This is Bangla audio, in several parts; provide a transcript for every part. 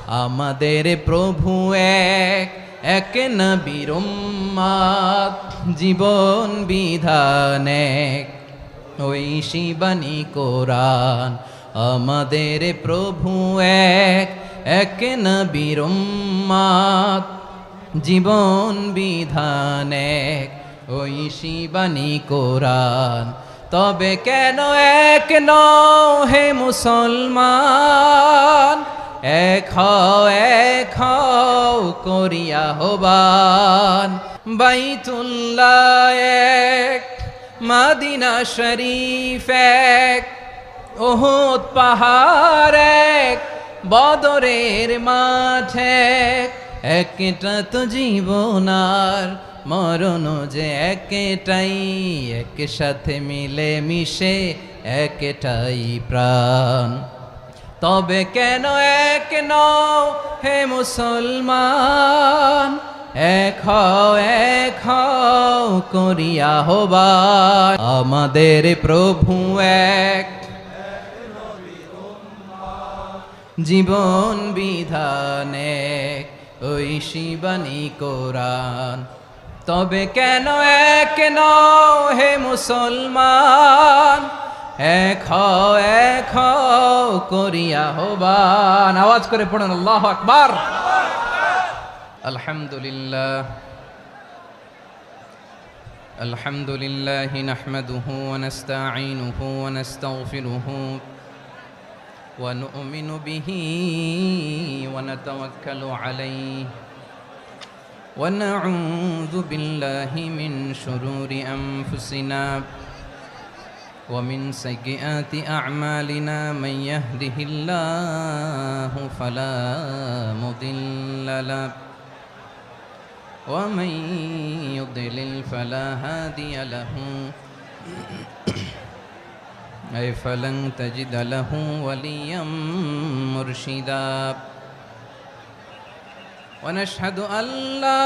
আমাদের প্রভু এক, এক নবীর উম্মত, জীবন বিধান এক, ঐশী বাণী কোরআন। আমাদের প্রভু এক, এক নবীর উম্মত, জীবন বিধান এক, ঐশী বাণী কোরআন। তবে কেন এক নও হে মুসলমান, এক হও করিয়া আহ্বান। বাইতুল্লাহ এক, মদিনা শরীফ এক, উহুদ পাহাড় এক, বদরের মাঠ এক। একটা তো জীবন আর মরণ যে একটাই, একসাথে মিলে মিশে একটাই প্রাণ। তবে কেন এক নও হে মুসলমান, এক হও করিয়া আহ্বান। আমাদের প্রভু এক, জীবন বিধান এক, ঐশী বাণী কোরআন। তবে কেন এক নও হে মুসলমান, এক হও করিয়া আহ্বান। আওয়াজ করে পড়ুন আল্লাহু আকবার। আলহামদুলিল্লাহ আলহামদুলিল্লাহ নাহমাদুহু ওয়া নাস্তাঈনুহু ওয়া নাস্তাগফিরুহু ওয়া নু'মিনু বিহি ওয়া নাতাওয়াক্কালু আলাইহি ওয়া নাউযু বিল্লাহি মিন শুরুরি আনফুসিনা ومن سيئات أعمالنا من يهده الله فلا مضل له ومن يضلل فلا هادي له أي فلن تجد له وليا مرشدا ونشهد أن لا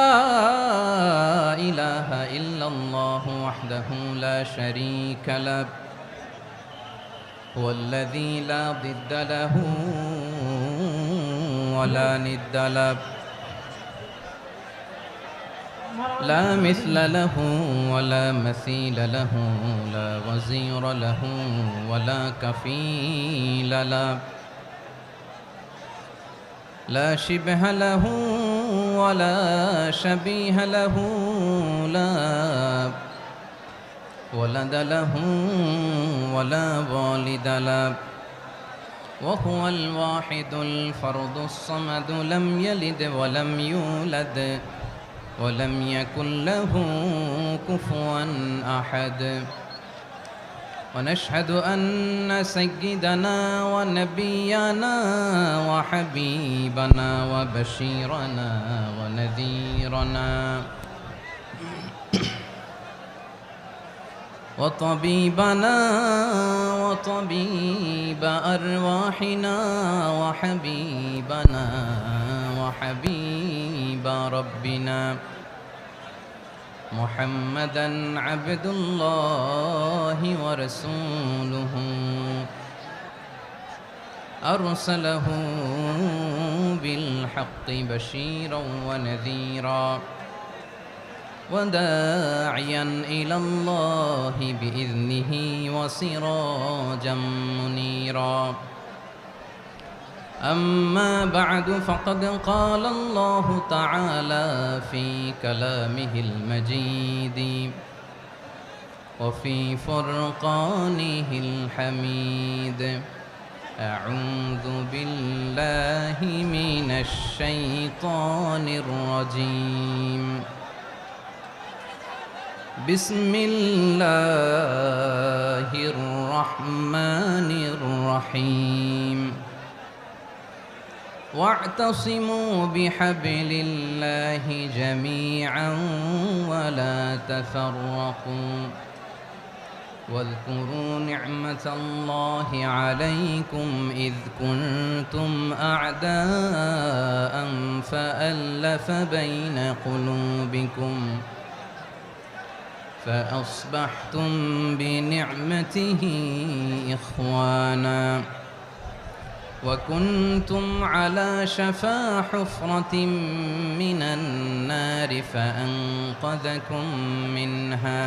إله إلا الله وحده لا شريك له هو الذي لا ضد له ولا ند له لا مثل له ولا مثيل له لا وزير له ولا كفيل له لا شبه له ولا شبيه له لا ولد له ولا والد له وهو الواحد الفرد الصمد لم يلد ولم يولد ولم يكن له كفوا أحد ونشهد أن سيدنا ونبينا وحبيبنا وبشيرنا ونذيرنا وطبيبنا وطبيب أرواحنا وحبيبنا وحبيب ربنا محمدا عبد الله ورسوله أرسله بالحق بشيرا ونذيرا وداعيا إلى الله بإذنه وسراجا منيرا أما بعد فقد قال الله تعالى في كلامه المجيد وفي فرقانه الحميد أعوذ بالله من الشيطان الرجيم بسم الله الرحمن الرحيم واعتصموا بحبل الله جميعا ولا تفرقوا واذكروا نعمة الله عليكم إذ كنتم أعداء فألف بين قلوبكم فأصبحتم بنعمته إخوانا وكنتم على شفا حفرة من النار فأنقذكم منها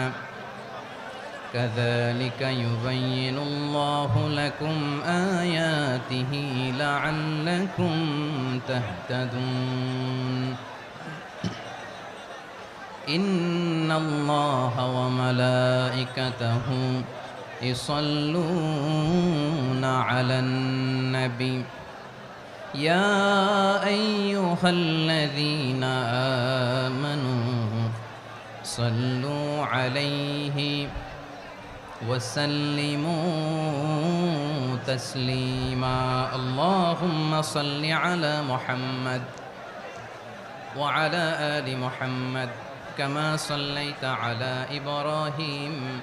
كذلك يبين الله لكم آياته لعلكم تهتدون إن الله وملائكته يصلون على النبي يا أيها الذين آمنوا صلوا عليه وسلموا تسليما اللهم صل على محمد وعلى آل محمد كما صليت على إبراهيم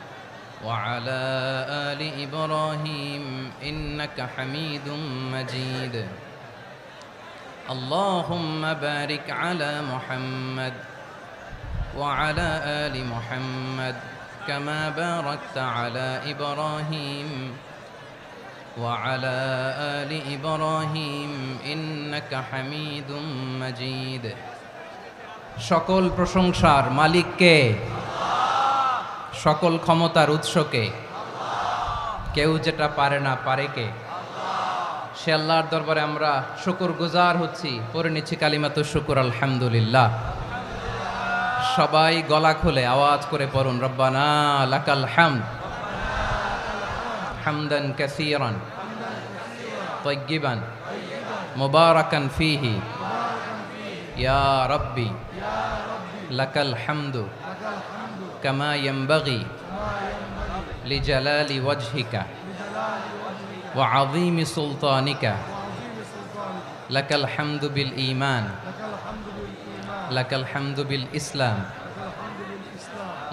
وعلى آل إبراهيم إنك حميد مجيد اللهم بارك على محمد وعلى آل محمد كما باركت على إبراهيم وعلى آل إبراهيم إنك حميد مجيد সকল প্রশংসার মালিক কে? সকল ক্ষমতার উৎস কে? কেউ যেটা পারে না পারে কে? সে আল্লাহর দরবারে আমরা শুকরগুজার হচ্ছি, পড়ে নিচ্ছি কালিমাতুশ শুকর আলহামদুলিল্লাহ। সবাই গলা খুলে আওয়াজ করে পড়ুন, রব্বানা লাকাল হামদ হামদান কাসীরান তাইয়্যিবান মুবারাকান ফীহি ইয়া রাব্বি লাকাল হামদু কামা ইয়ানবাগি লিজালালি ওয়াজহিকা ওয়া আযীমি সুলতানিকা লাকাল হামদু বিল ঈমান লাকাল হামদু বিল ইসলাম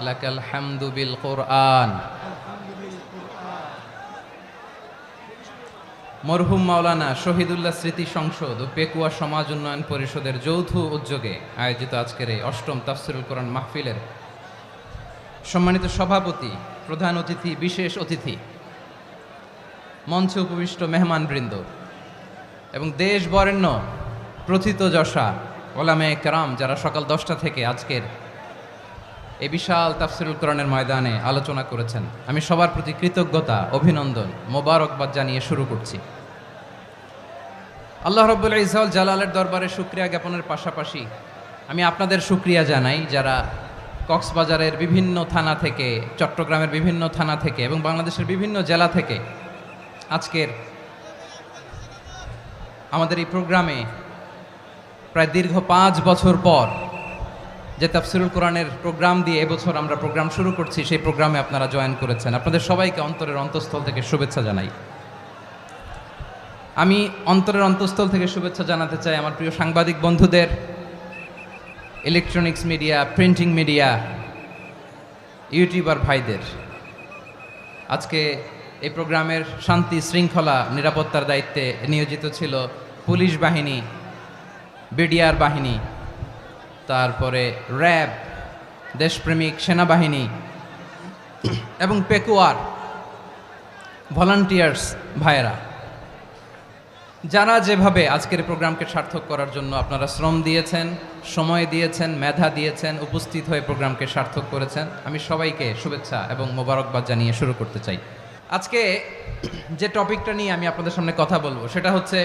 লাকাল হামদু বিল কুরআন। মরহুম মাওলানা শহীদুল্লাহ স্মৃতি সংসদ ও পেকুয়া সমাজ উন্নয়ন পরিষদের যৌথ উদ্যোগে আয়োজিত আজকের এই অষ্টম তাফসিরুল কোরআন মাহফিলের সম্মানিত সভাপতি, প্রধান অতিথি, বিশেষ অতিথি, মঞ্চে উপবিষ্ট মেহমানবৃন্দ এবং দেশ বরেণ্য প্রথিতযশা ওলামায়ে কেরাম যারা সকাল 10টা থেকে আজকের এই বিশাল তাফসিরুল কোরআনের ময়দানে আলোচনা করেছেন, আমি সবার প্রতি কৃতজ্ঞতা, অভিনন্দন, মোবারকবাদ জানিয়ে শুরু করছি। আল্লাহ রাব্বুল ইজ্জত ওয়াল জালালের দরবারে শুকরিয়া জ্ঞাপনের পাশাপাশি আমি আপনাদের শুকরিয়া জানাই যারা কক্সবাজারের বিভিন্ন থানা থেকে, চট্টগ্রামের বিভিন্ন থানা থেকে এবং বাংলাদেশের বিভিন্ন জেলা থেকে আজকের আমাদের এই প্রোগ্রামে প্রায় দীর্ঘ 5 বছর পর যে তাফসিরুল কোরআনের প্রোগ্রাম দিয়ে এবছর আমরা প্রোগ্রাম শুরু করছি, সেই প্রোগ্রামে আপনারা জয়েন করেছেন। আপনাদের সবাইকে অন্তরের অন্তঃস্থল থেকে শুভেচ্ছা জানাই। আমি অন্তরের অন্তঃস্থল থেকে শুভেচ্ছা জানাতে চাই আমার প্রিয় সাংবাদিক বন্ধুদের, electronics media, printing media, YouTuber ভাইদের। আজকে এই প্রোগ্রামের শান্তি শৃঙ্খলা নিরাপত্তার দায়িত্বে নিয়োজিত ছিল পুলিশ বাহিনী, বিডিআর বাহিনী, তারপরে র্যাব, দেশপ্রেমিক সেনাবাহিনী এবং পেকুয়ার ভলান্টিয়ার্স ভাইয়েরা, যারা যেভাবে আজকের প্রোগ্রামকে সার্থক করার জন্য আপনারা শ্রম দিয়েছেন, সময় দিয়েছেন, মেধা দিয়েছেন, উপস্থিত হয়ে প্রোগ্রামকে সার্থক করেছেন, আমি সবাইকে শুভেচ্ছা এবং মোবারকবাদ জানিয়ে শুরু করতে চাই। আজকে যে টপিকটা নিয়ে আমি আপনাদের সামনে কথা বলবো সেটা হচ্ছে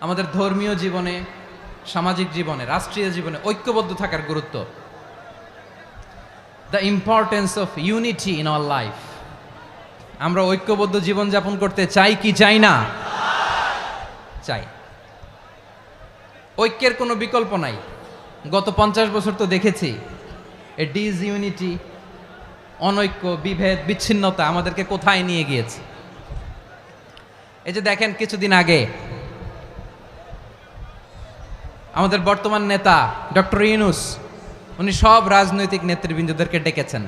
আমাদের ধর্মীয় জীবনে, সামাজিক জীবনে, রাষ্ট্রীয় জীবনে ঐক্যবদ্ধ থাকার গুরুত্ব। The importance of unity in our life. আমরা ঐক্যবদ্ধ জীবনযাপন করতে চাই কি চাই না? চাই। ঐক্যের কোনো বিকল্প নাই। গত 50 বছর তো দেখেছি এ ডিসইউনিটি, অনৈক্য, বিভেদ, বিচ্ছিন্নতা আমাদেরকে কোথায় নিয়ে গিয়েছে। এই যে দেখেন, কিছুদিন আগে আমাদের বর্তমান নেতা ডক্টর ইউনূস, উনি সব রাজনৈতিক নেতৃবৃন্দদেরকে ডেকেছেন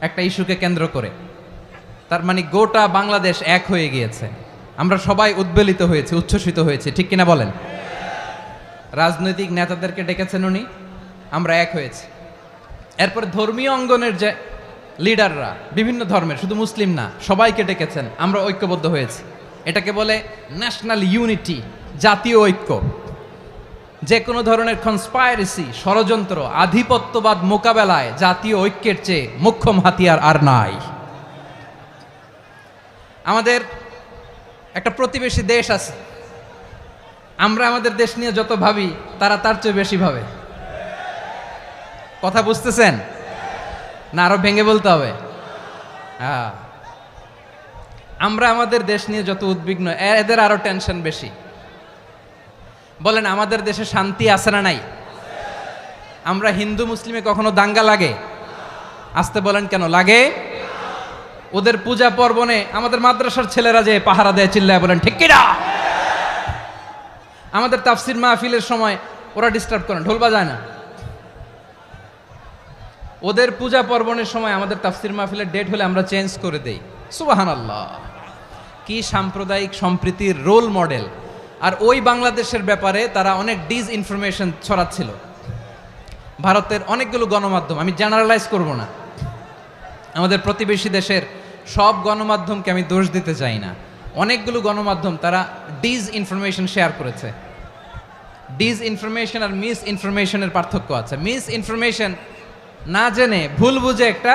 একটা ইস্যুকে কেন্দ্র করে। তার মানে গোটা বাংলাদেশ এক হয়ে গিয়েছে। আমরা সবাই উদ্বেলিত হয়েছি, উচ্ছ্বসিত হয়েছি, ঠিক কিনা বলেন? রাজনৈতিক নেতাদেরকে ডেকেছেন উনি, আমরা এক হয়েছি। এরপর ধর্মীয় অঙ্গনের যে লিডাররা, বিভিন্ন ধর্মের, শুধু মুসলিম না, সবাইকে ডেকেছেন, আমরা ঐক্যবদ্ধ হয়েছি। এটাকে বলে ন্যাশনাল ইউনিটি, জাতীয় ঐক্য। যে কোনো ধরনের কনস্পাইরেসি, ষড়যন্ত্র, আধিপত্যবাদ মোকাবেলায় জাতীয় ঐক্যের চেয়ে মোক্ষম হাতিয়ার আর নাই। আমাদের একটা প্রতিবেশী দেশ আছে, আমরা আমাদের দেশ নিয়ে যত ভাবি তারা তার চেয়ে বেশি ভাবে। কথা বুঝতেছেন না? আরো ভেঙে বলতে হবে। হ্যাঁ, আমরা আমাদের দেশ নিয়ে যত উদ্বিগ্ন, এদের আরো টেনশন বেশি। বলেন, আমাদের দেশে শান্তি আছে না নাই? আমরা হিন্দু মুসলিমে কখনো দাঙ্গা লাগে? আসতে বলেন, কেন লাগে? ওদের পূজা পর্বণে আমাদের মাদ্রাসার ছেলেরা যে পাহারা দেয়, চিল্লায় বলেন ঠিক কিনা? আমাদের তাফসির মাহফিলের সময় ওরা ডিস্টার্ব করেন, ঢোল বাজায় না। ওদের পূজা পর্বণের সময় আমাদের তাফসির মাহফিলের ডেট হলে আমরা চেঞ্জ করে দেই। সুবহানাল্লাহ, কি সাম্প্রদায়িক সম্প্রীতির রোল মডেল। আর ওই বাংলাদেশের ব্যাপারে তারা অনেক ডিসইনফরমেশন ছড়াচ্ছিল। ভারতের অনেকগুলো গণমাধ্যম, আমি জেনারেলাইজ করব না, আমাদের প্রতিবেশী দেশের সব গণমাধ্যমকে আমি দোষ দিতে চাই না, অনেকগুলো গণমাধ্যম তারা ডিসইনফরমেশন শেয়ার করেছে। ডিসইনফরমেশন আর মিস ইনফরমেশনের পার্থক্য আছে। মিস ইনফরমেশন না জেনে ভুল বুঝে একটা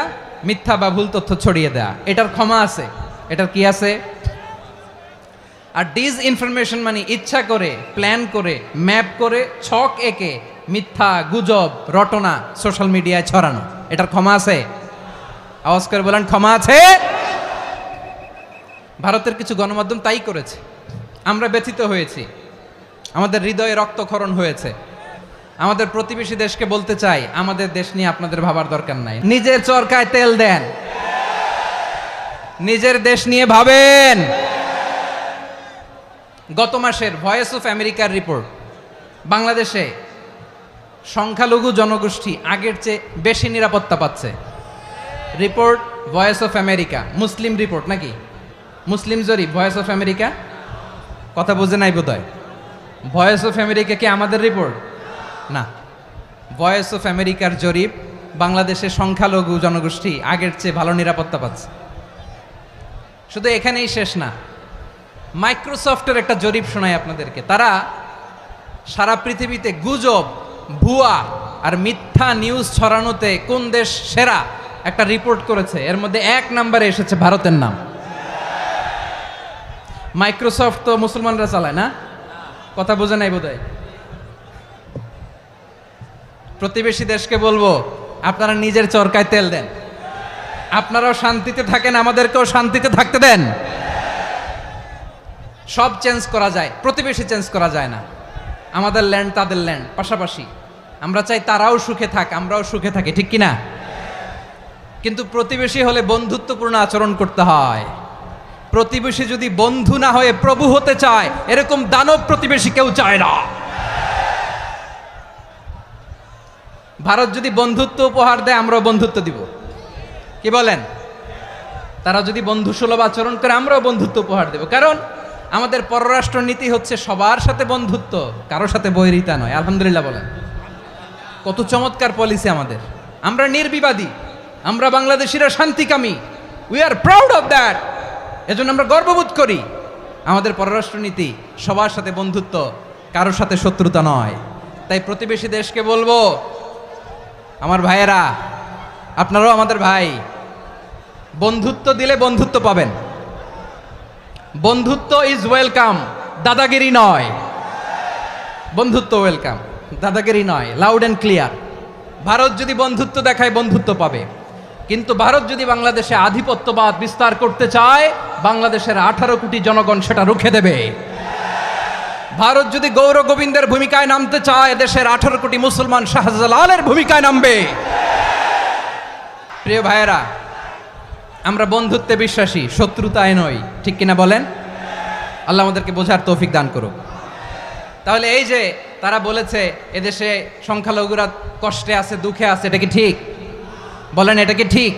মিথ্যা বা ভুল তথ্য ছড়িয়ে দেয়া, এটার ক্ষমা আছে, এটার কি আছে। আর ডিসইনফরমেশন মানে ইচ্ছা করে, প্ল্যান করে, ম্যাপ করে, ছক এঁকে মিথ্যা, গুজব, রটনা সোশ্যাল মিডিয়ায় ছড়ানো, এটার ক্ষমা আছে? আওয়াজ করে বলেন, ক্ষমা আছে? ভারতের কিছু গণমাধ্যম তাই করেছে, আমরা ব্যথিত হয়েছি, আমাদের হৃদয়ে রক্তক্ষরণ হয়েছে। আমাদের প্রতিবেশী দেশকে বলতে চাই, আমাদের দেশ নিয়ে আপনাদের ভাবার দরকার নাই, নিজের চরকায় তেল দেন, নিজের দেশ নিয়ে ভাবেন। গত মাসের ভয়েস অফ আমেরিকার রিপোর্ট, বাংলাদেশে সংখ্যালঘু জনগোষ্ঠী আগের চেয়ে বেশি নিরাপত্তা পাচ্ছে। Report voice of America, Muslim report নাকি? মুসলিম জরিপ, ভয়েস অফ আমেরিকা। কথা বুঝে নাই বোধহয়। ভয়েস অফ আমেরিকা কি আমাদের রিপোর্ট? না, ভয়েস অফ আমেরিকার জরিপ, বাংলাদেশের সংখ্যালঘু জনগোষ্ঠী আগের চেয়ে ভালো নিরাপত্তা পাচ্ছে। শুধু এখানেই শেষ না, মাইক্রোসফটের একটা জরিপ শোনায় আপনাদেরকে। তারা সারা পৃথিবীতে গুজব, ভুয়া আর মিথ্যা নিউজ ছড়ানোতে কোন দেশ সেরা একটা রিপোর্ট করেছে। এর মধ্যে 1 নম্বরে এসেছে ভারতের নাম। মাইক্রোসফট তো মুসলমানরা চালায় না? কথা বোঝে নাই বোধহয়। প্রতিবেশী দেশকে বলবো, আপনারা নিজের চরকায় তেল দেন, আপনারাও শান্তিতে থাকেন, আমাদেরকেও শান্তিতে থাকতে দেন। সব চেঞ্জ করা যায়, প্রতিবেশী চেঞ্জ করা যায় না। আমাদের ল্যান্ড তাদের ল্যান্ড, পাশাপাশি। আমরা চাই তারাও সুখে থাক, আমরাও সুখে থাকি, ঠিক কিনা? কিন্তু প্রতিবেশী হলে বন্ধুত্বপূর্ণ আচরণ করতে হয়। প্রতিবেশী যদি বন্ধু না হয়ে প্রভু হতে চায়, এরকম দানব প্রতিবেশী কেউ চায় না। ভারত যদি বন্ধুত্ব উপহার দেয়, আমরাও বন্ধুত্ব দিব, কি বলেন? তারা যদি বন্ধু সুলভ আচরণ করে, আমরাও বন্ধুত্ব উপহার দেব। কারণ আমাদের পররাষ্ট্র নীতি হচ্ছে সবার সাথে বন্ধুত্ব, কারোর সাথে বৈরিতা নয়। আলহামদুলিল্লাহ বলেন, কত চমৎকার পলিসি আমাদের। আমরা নির্বিবাদী, আমরা বাংলাদেশিরা শান্তিকামী, we are proud of that. এজন্য আমরা গর্ববোধ করি। আমাদের পররাষ্ট্র নীতি সবার সাথে বন্ধুত্ব, কারোর সাথে শত্রুতা নয়। তাই প্রতিবেশী দেশকে বলবো, আমার ভাইয়েরা, আপনারাও আমাদের ভাই, বন্ধুত্ব দিলে বন্ধুত্ব পাবেন। বন্ধুত্ব ইজ ওয়েলকাম, দাদাগিরি নয়। বন্ধুত্ব ওয়েলকাম, দাদাগিরি নয়, লাউড অ্যান্ড ক্লিয়ার। ভারত যদি বন্ধুত্ব দেখায়, বন্ধুত্ব পাবে। কিন্তু ভারত যদি বাংলাদেশে আধিপত্যবাদ বিস্তার করতে চায়, বাংলাদেশের 18 কোটি জনগণ সেটা রুখে দেবে। ভারত যদি গৌর গোবিন্দের ভূমিকায় নামতে চায়, দেশের 18 কোটি মুসলমান শাহজালালের ভূমিকায় নামবে। প্রিয় ভাইয়েরা, আমরা বন্ধুত্বে বিশ্বাসী, শত্রুতায় নই, ঠিক কিনা বলেন? আল্লাহ আমাদেরকে বোঝার তৌফিক দান করুক। তাহলে এই যে তারা বলেছে এদেশে সংখ্যালঘুরা কষ্টে আছে, দুঃখে আছে, এটা কি ঠিক? বলেন, এটা কি ঠিক?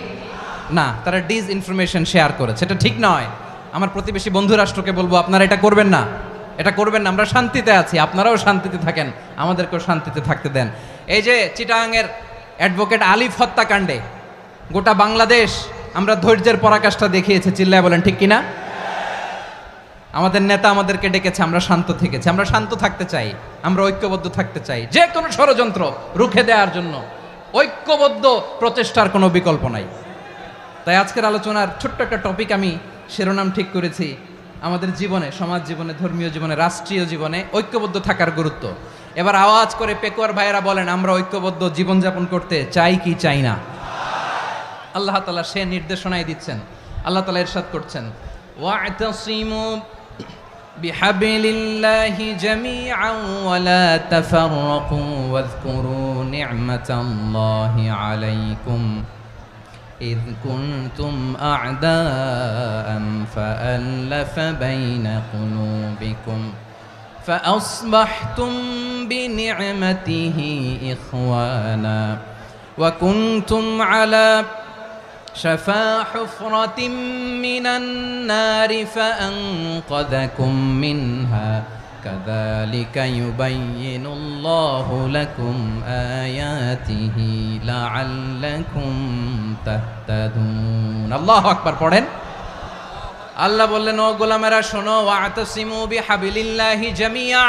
না, তারা ডিসইনফরমেশন শেয়ার করেছে, এটা ঠিক নয়। আমার প্রতিবেশী বন্ধু রাষ্ট্রকে বলবো, আপনারা এটা করবেন না, এটা করবেন না। আমরা শান্তিতে আছি, আপনারাও শান্তিতে থাকেন, আমাদেরকেও শান্তিতে থাকতে দেন। এই যে চিটাগাংয়ের অ্যাডভোকেট আলিফ হত্যাকাণ্ডে গোটা বাংলাদেশ আমরা ধৈর্যের পরাকাষ্ঠা দেখিয়েছে, চিল্লায় বলেন ঠিক কিনা? আমাদের নেতা আমাদেরকে ডেকেছে, আমরা শান্ত থেকেছি। আমরা শান্ত থাকতে চাই, আমরা ঐক্যবদ্ধ থাকতে চাই, যে কোনো ষড়যন্ত্র রুখে দেওয়ার জন্য ঐক্যবদ্ধ প্রচেষ্টার কোনো বিকল্প নাই। তাই আজকের আলোচনার ছোট্ট একটা টপিক আমি শিরোনাম ঠিক করেছি, আমাদের জীবনে, সমাজ জীবনে, ধর্মীয় জীবনে, রাষ্ট্রীয় জীবনে ঐক্যবদ্ধ থাকার গুরুত্ব। এবার আওয়াজ করে পেকুয়ার ভাইয়েরা বলেন, আমরা ঐক্যবদ্ধ জীবনযাপন করতে চাই কি চাই না? আল্লাহ তাআলা সে নির্দেশনাই দিচ্ছেন। আল্লাহ তাআলা ইরশাদ করছেন, ওয়া'তাসিমু বিহাবলিল্লাহি জামিআন ওয়া লা তাফাররাকু ওয়াযকুরু নি'মাতাল্লাহি আলাইকুম إذ كنتم أعداء فألف بين قلوبكم فأصبحتم بنعمته إخوانا وكنتم على شفا حفرة من النار فأنقذكم منها كذلك يبين الله لكم آياته لعلكم تهتدون الله أكبر পড়েন। আল্লাহ বললেন, ও গোলামেরা শোনো, ওয়া'তাসিমু বিহাবলিল্লাহি জামিআ,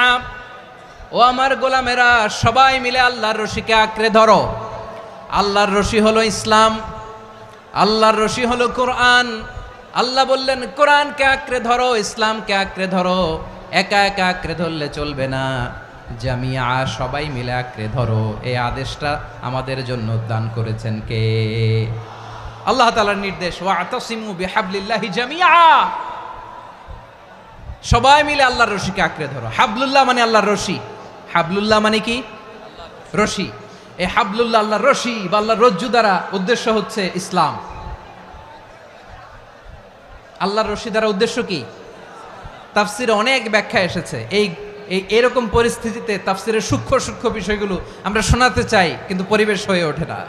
ও আমার গোলামেরা সবাই মিলে আল্লাহর রশিকে আঁকড়ে ধরো। আল্লাহর রশি হলো ইসলাম, আল্লাহর রশি হলো কোরআন। আল্লাহ বললেন কোরআনকে আঁকড়ে ধরো, ইসলামকে আঁকড়ে ধরো। একা একা আঁকড়ে ধরলে চলবে না, জামিয়া সবাই মিলে আঁকড়ে ধরো। এই আদেশটা আমাদের জন্য দান করেছেন কে? আল্লাহ তাআলার নির্দেশ, ওয়া'তাসিমু বিহাবলিল্লাহি জামিআ, সবাই মিলে আল্লাহর রশিকে আঁকড়ে ধরো। হাবলুল্লাহ মানে আল্লাহর রশি। হাবলুল্লাহ মানে কি? রশি। এই হাবলুল্লাহ আল্লাহর রশি বা আল্লাহর রজ্জু দ্বারা উদ্দেশ্য হচ্ছে ইসলাম। আল্লাহর রশি দ্বারা উদ্দেশ্য কি? তাফসিরে অনেক ব্যাখ্যা এসেছে। এরকম পরিস্থিতিতে তাফসিরের সূক্ষ্ম সূক্ষ্ম বিষয়গুলো আমরা শোনাতে চাই, কিন্তু পরিবেশ হয়ে ওঠে না।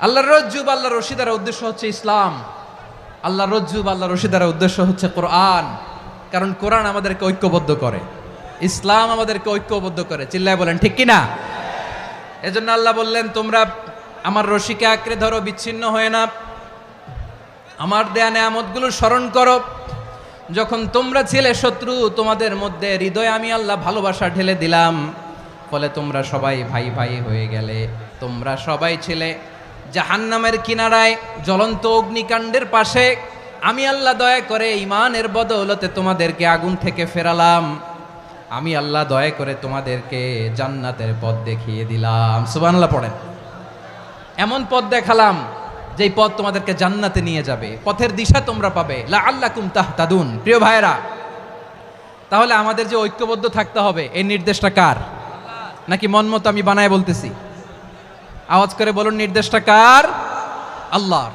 আল্লাহর রজ্জু বা আল্লাহর রশি দ্বারা উদ্দেশ্য হচ্ছে ইসলাম। আল্লাহর রজ্জু বা আল্লাহর রশি দ্বারা উদ্দেশ্য হচ্ছে কোরআন, কারণ কোরআন আমাদেরকে ঐক্যবদ্ধ করে, ইসলাম আমাদেরকে ঐক্যবদ্ধ করে। চিল্লায় বলেন ঠিক কিনা? এজন্য আল্লাহ বললেন, তোমরা আমার রশিকে আঁকড়ে ধরো, বিচ্ছিন্ন হয়ে না। আমার দেয়া নেয়ামতগুলো স্মরণ করো। যখন তোমরা ছিলে শত্রু, তোমাদের মধ্যে হৃদয়ে আমি আল্লাহ ভালোবাসা ঢেলে দিলাম, ফলে তোমরা সবাই ভাই ভাই হয়ে গেলে। তোমরা সবাই ছিলে জাহান্নামের কিনারায়, জ্বলন্ত অগ্নিকাণ্ডের পাশে। আমি আল্লাহ দয়া করে ঈমানের বদৌলতে তোমাদেরকে আগুন থেকে ফেরালাম। আমি আল্লাহ দয়া করে তোমাদেরকে জান্নাতের পথ দেখিয়ে দিলাম। সুবহানাল্লাহ পড়েন। এমন পথ দেখালাম যেই পথ তোমাদেরকে জান্নাতে নিয়ে যাবে, পথের দিশা তোমরা পাবে। লাআল্লাকুম তাহতাদুন। প্রিয় ভাইয়েরা, তাহলে আমাদের যে ঐক্যবদ্ধ থাকতে হবে, এই নির্দেশটা কার? নাকি মন মতো আমি বানায় বলতেছি? আওয়াজ করে বলুন, নির্দেশটা কার? আল্লাহর।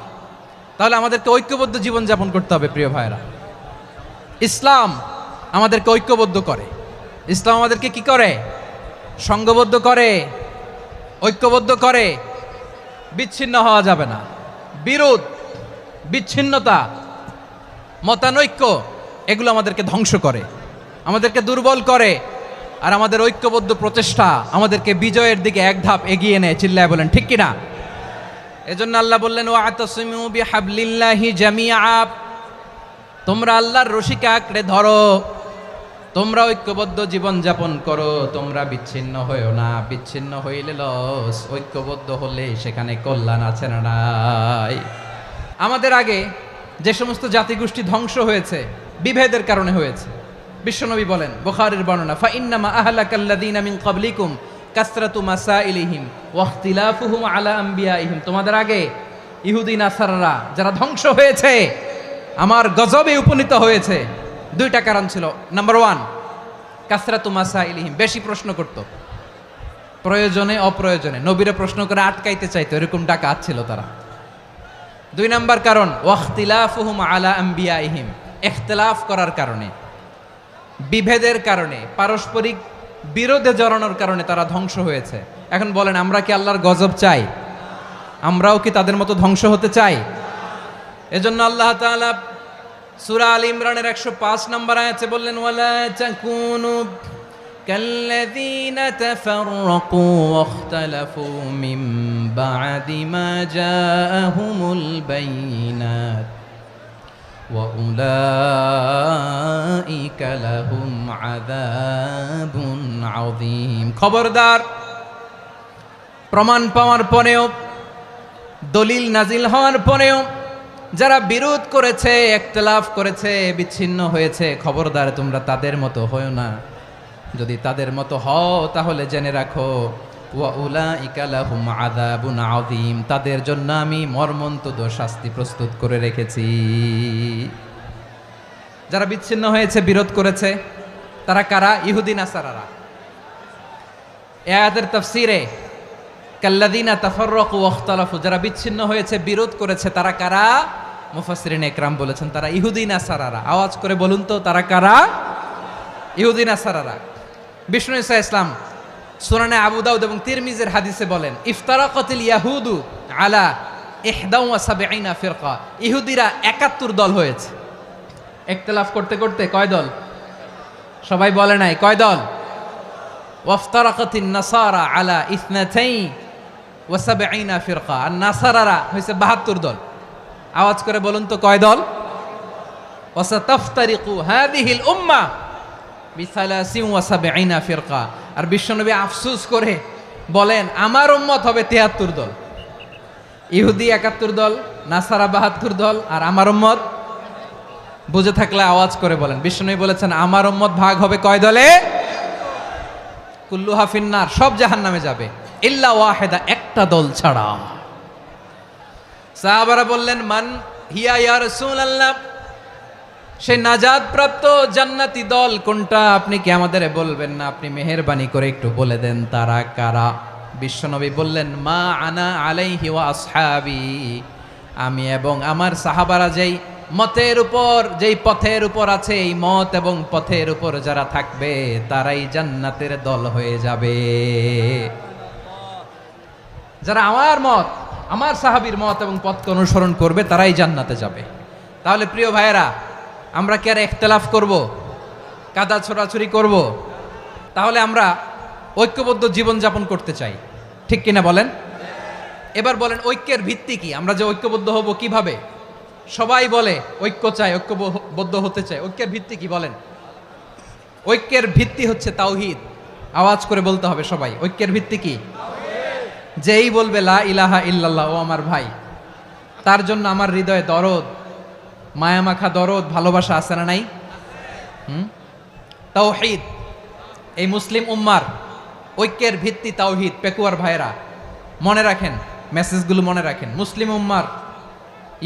তাহলে আমাদেরকে ঐক্যবদ্ধ জীবনযাপন করতে হবে। প্রিয় ভাইয়েরা, ইসলাম আমাদেরকে ঐক্যবদ্ধ করে। ইসলাম আমাদেরকে কি করে? সংঘবদ্ধ করে, ঐক্যবদ্ধ করে। বিচ্ছিন্ন হওয়া যাবে না। বিরোধ, বিচ্ছিন্নতা, মতানৈক্য, এগুলো আমাদেরকে ধ্বংস করে, আমাদেরকে দুর্বল করে। আর আমাদের ঐক্যবদ্ধ প্রচেষ্টা আমাদেরকে বিজয়ের দিকে এক ধাপ এগিয়ে নেয়। চিল্লায় বলেন ঠিক কিনা? এজন্য আল্লাহ বললেন, ওয়া'তাসিমু বিহাবলিল্লাহি জামিআ, তোমরা আল্লাহর রশিকে আঁকড়ে ধরো, তোমরা ঐক্যবদ্ধ জীবন যাপন করো, তোমরা বিচ্ছিন্ন হইও না। বিচ্ছিন্ন হইলে লস, ঐক্যবদ্ধ হলে সেখানে কল্যাণ আছে না নাই? আমাদের আগে যে সমস্ত জাতিগোষ্ঠী ধ্বংস হয়েছে, বিভেদের কারণে হয়েছে। বিশ্বনবী বলেন, বুখারীর বর্ণনা, ফাইন্নামা আহলাকাল্লাযীনা মিন ক্বাবলিকুম কাসরাতু মাসাইলিহিম ওয়া ইখতিলাফুহুম আলা আম্বিয়াইহিম। তোমাদের আগে ইহুদি নাসারারা যারা ধ্বংস হয়েছে, আমার গজবে উপনীত হয়েছে, দুইটা কারণ ছিল। নাম্বার 1, কাসরাতু মাসাইলিহিম, বেশি প্রশ্ন করত, প্রয়োজনে অপ্রয়োজনে নবীরে প্রশ্ন করে আটকাইতে চাইতো, এরকম ডাকাত ছিল তারা। 2 নাম্বার কারণ, ওয়াখতিলাফুহুম আলা আম্বিয়াইহিম, ইখতিলাফ করার কারণে, বিভেদের কারণে, পারস্পরিক বিরোধে জড়ানোর কারণে তারা ধ্বংস হয়েছে। এখন বলেন, আমরা কি আল্লাহর গজব চাই? আমরাও কি তাদের মতো ধ্বংস হতে চাই? এজন্য আল্লাহ তাআলা সূরা আল ইমরানের 105 নম্বর আয়াতে বললেন, ওয়ালা তাকুনু কাল্লাযীনা তাফাররাকু ওয়াখতালাফু মিন বা'দি মা জাআহুমুল বাইয়িনাত ওয়া উলাইকা লাহুম আযাবুন আযীম। খবরদার, প্রমাণ পাওয়ার পরেও, দলিল নাজিল হওয়ার পরেও যারা বিরোধ করেছে, ইখতিলাফ করেছে, বিচ্ছিন্ন হয়েছে, খবরদার তোমরা তাদের মতো হও না। যদি তাদের মতো হও তাহলে জেনে রাখো, ওয়া উলাইকা লাহুম আযাবুন আযীম, তাদের জন্য আমি মর্মন্তুদ শাস্তি প্রস্তুত করে রেখেছি। যারা বিচ্ছিন্ন হয়েছে, বিরোধ করেছে, তারা কারা? ইহুদি নাসারারা। এই আয়াতের তাফসীরে কাল্লাযীনা তাফাররাকু ওয়াখতালাফু, যারা বিচ্ছিন্ন হয়েছে, বিরোধ করেছে, তারা কারা? মুফাসসিরিন ইকরাম বলেছেন তারা ইহুদি নাসারারা। আওয়াজ করে বলুন তো, তারা কারা? ইহুদি নাসারারা। বিষ্ণু ঈসা ইসলাম সুনানে আবু দাউদ এবং তিরমিজির হাদিসে বলেন, ইফতারাকাতিল ইয়াহুদু আলা 71 ফিরকা, ইহুদিরা 71 দল হয়েছে। ইখতিলাফ করতে করতে কয় দল? সবাই বলে নাই, কয় দল? ওয়াফতারাকাতিন নাসারা আলা 72 ফিরকা, আর নাসারারা হয়েছে 72 দল। আওয়াজ করে বলুন তো, কয় দল? ওয়াসাতাফতারিকু হাযিহিল উম্মাহ বি73 ফিরকা। আর বিশ্বনবী আফসোস করে বলেন, আমার উম্মত হবে 73 দল। ইহুদি 71 দল, নাসারা 72 দল, আর আমার উম্মত, বুঝে থাকলে আওয়াজ করে বলেন। বিশ্বনবী বলেছেন আমার উম্মত ভাগ হবে কয় দলে? কুল্লুহা ফিন্নার, সব জাহান্নামে যাবে, ইল্লা ওয়াহিদা, একটা দল ছাড়া। সাহাবারা বললেন, মান হিয়া ইয়া রাসূলুল্লাহ, সেই নাজাত প্রাপ্ত জান্নাতি দল কোনটা? আপনি কি আমাদের বলবেন না? আপনি মেহেরবানি করে একটু বলে দেন তারা কারা। বিশ্বনবী বললেন, মা আনা আলাইহি ওয়া আসহাবি, আমি এবং আমার সাহাবারা যেই মতের উপর, যেই পথের উপর আছে, এই মত এবং পথের উপর যারা থাকবে তারাই জান্নাতের দল হয়ে যাবে। যারা আমার মত, আমার সাহাবীর মত এবং পথকে অনুসরণ করবে তারাই জান্নাতে যাবে। তাহলে প্রিয় ভাইয়েরা, আমরা কি আর ইখতিলাফ করব, কাদা ছোড়াছুরি করব? তাহলে আমরা ঐক্যবদ্ধ জীবনযাপন করতে চাই, ঠিক কিনা বলেন? এবার বলেন, ঐক্যের ভিত্তি কি? আমরা যে ঐক্যবদ্ধ হব কিভাবে? সবাই বলে ঐক্য চাই, ঐক্যবদ্ধ হতে চাই, ঐক্যের ভিত্তি কি বলেন? ঐক্যের ভিত্তি হচ্ছে তাওহীদ। আওয়াজ করে বলতে হবে সবাই, ঐক্যের ভিত্তি কি? যেই বলবে লা ইলাহা ইল্লাল্লাহ, ও আমার ভাই, তার জন্য আমার হৃদয়ে দরদ, মায়ামাখা দরদ, ভালোবাসা আছে না নাই? তাওহীদ, এই মুসলিম উম্মার ঐক্যের ভিত্তি তাওহীদ। পেকুয়ার ভাইরা মনে রাখেন, মেসেজগুলো মনে রাখেন। মুসলিম উম্মার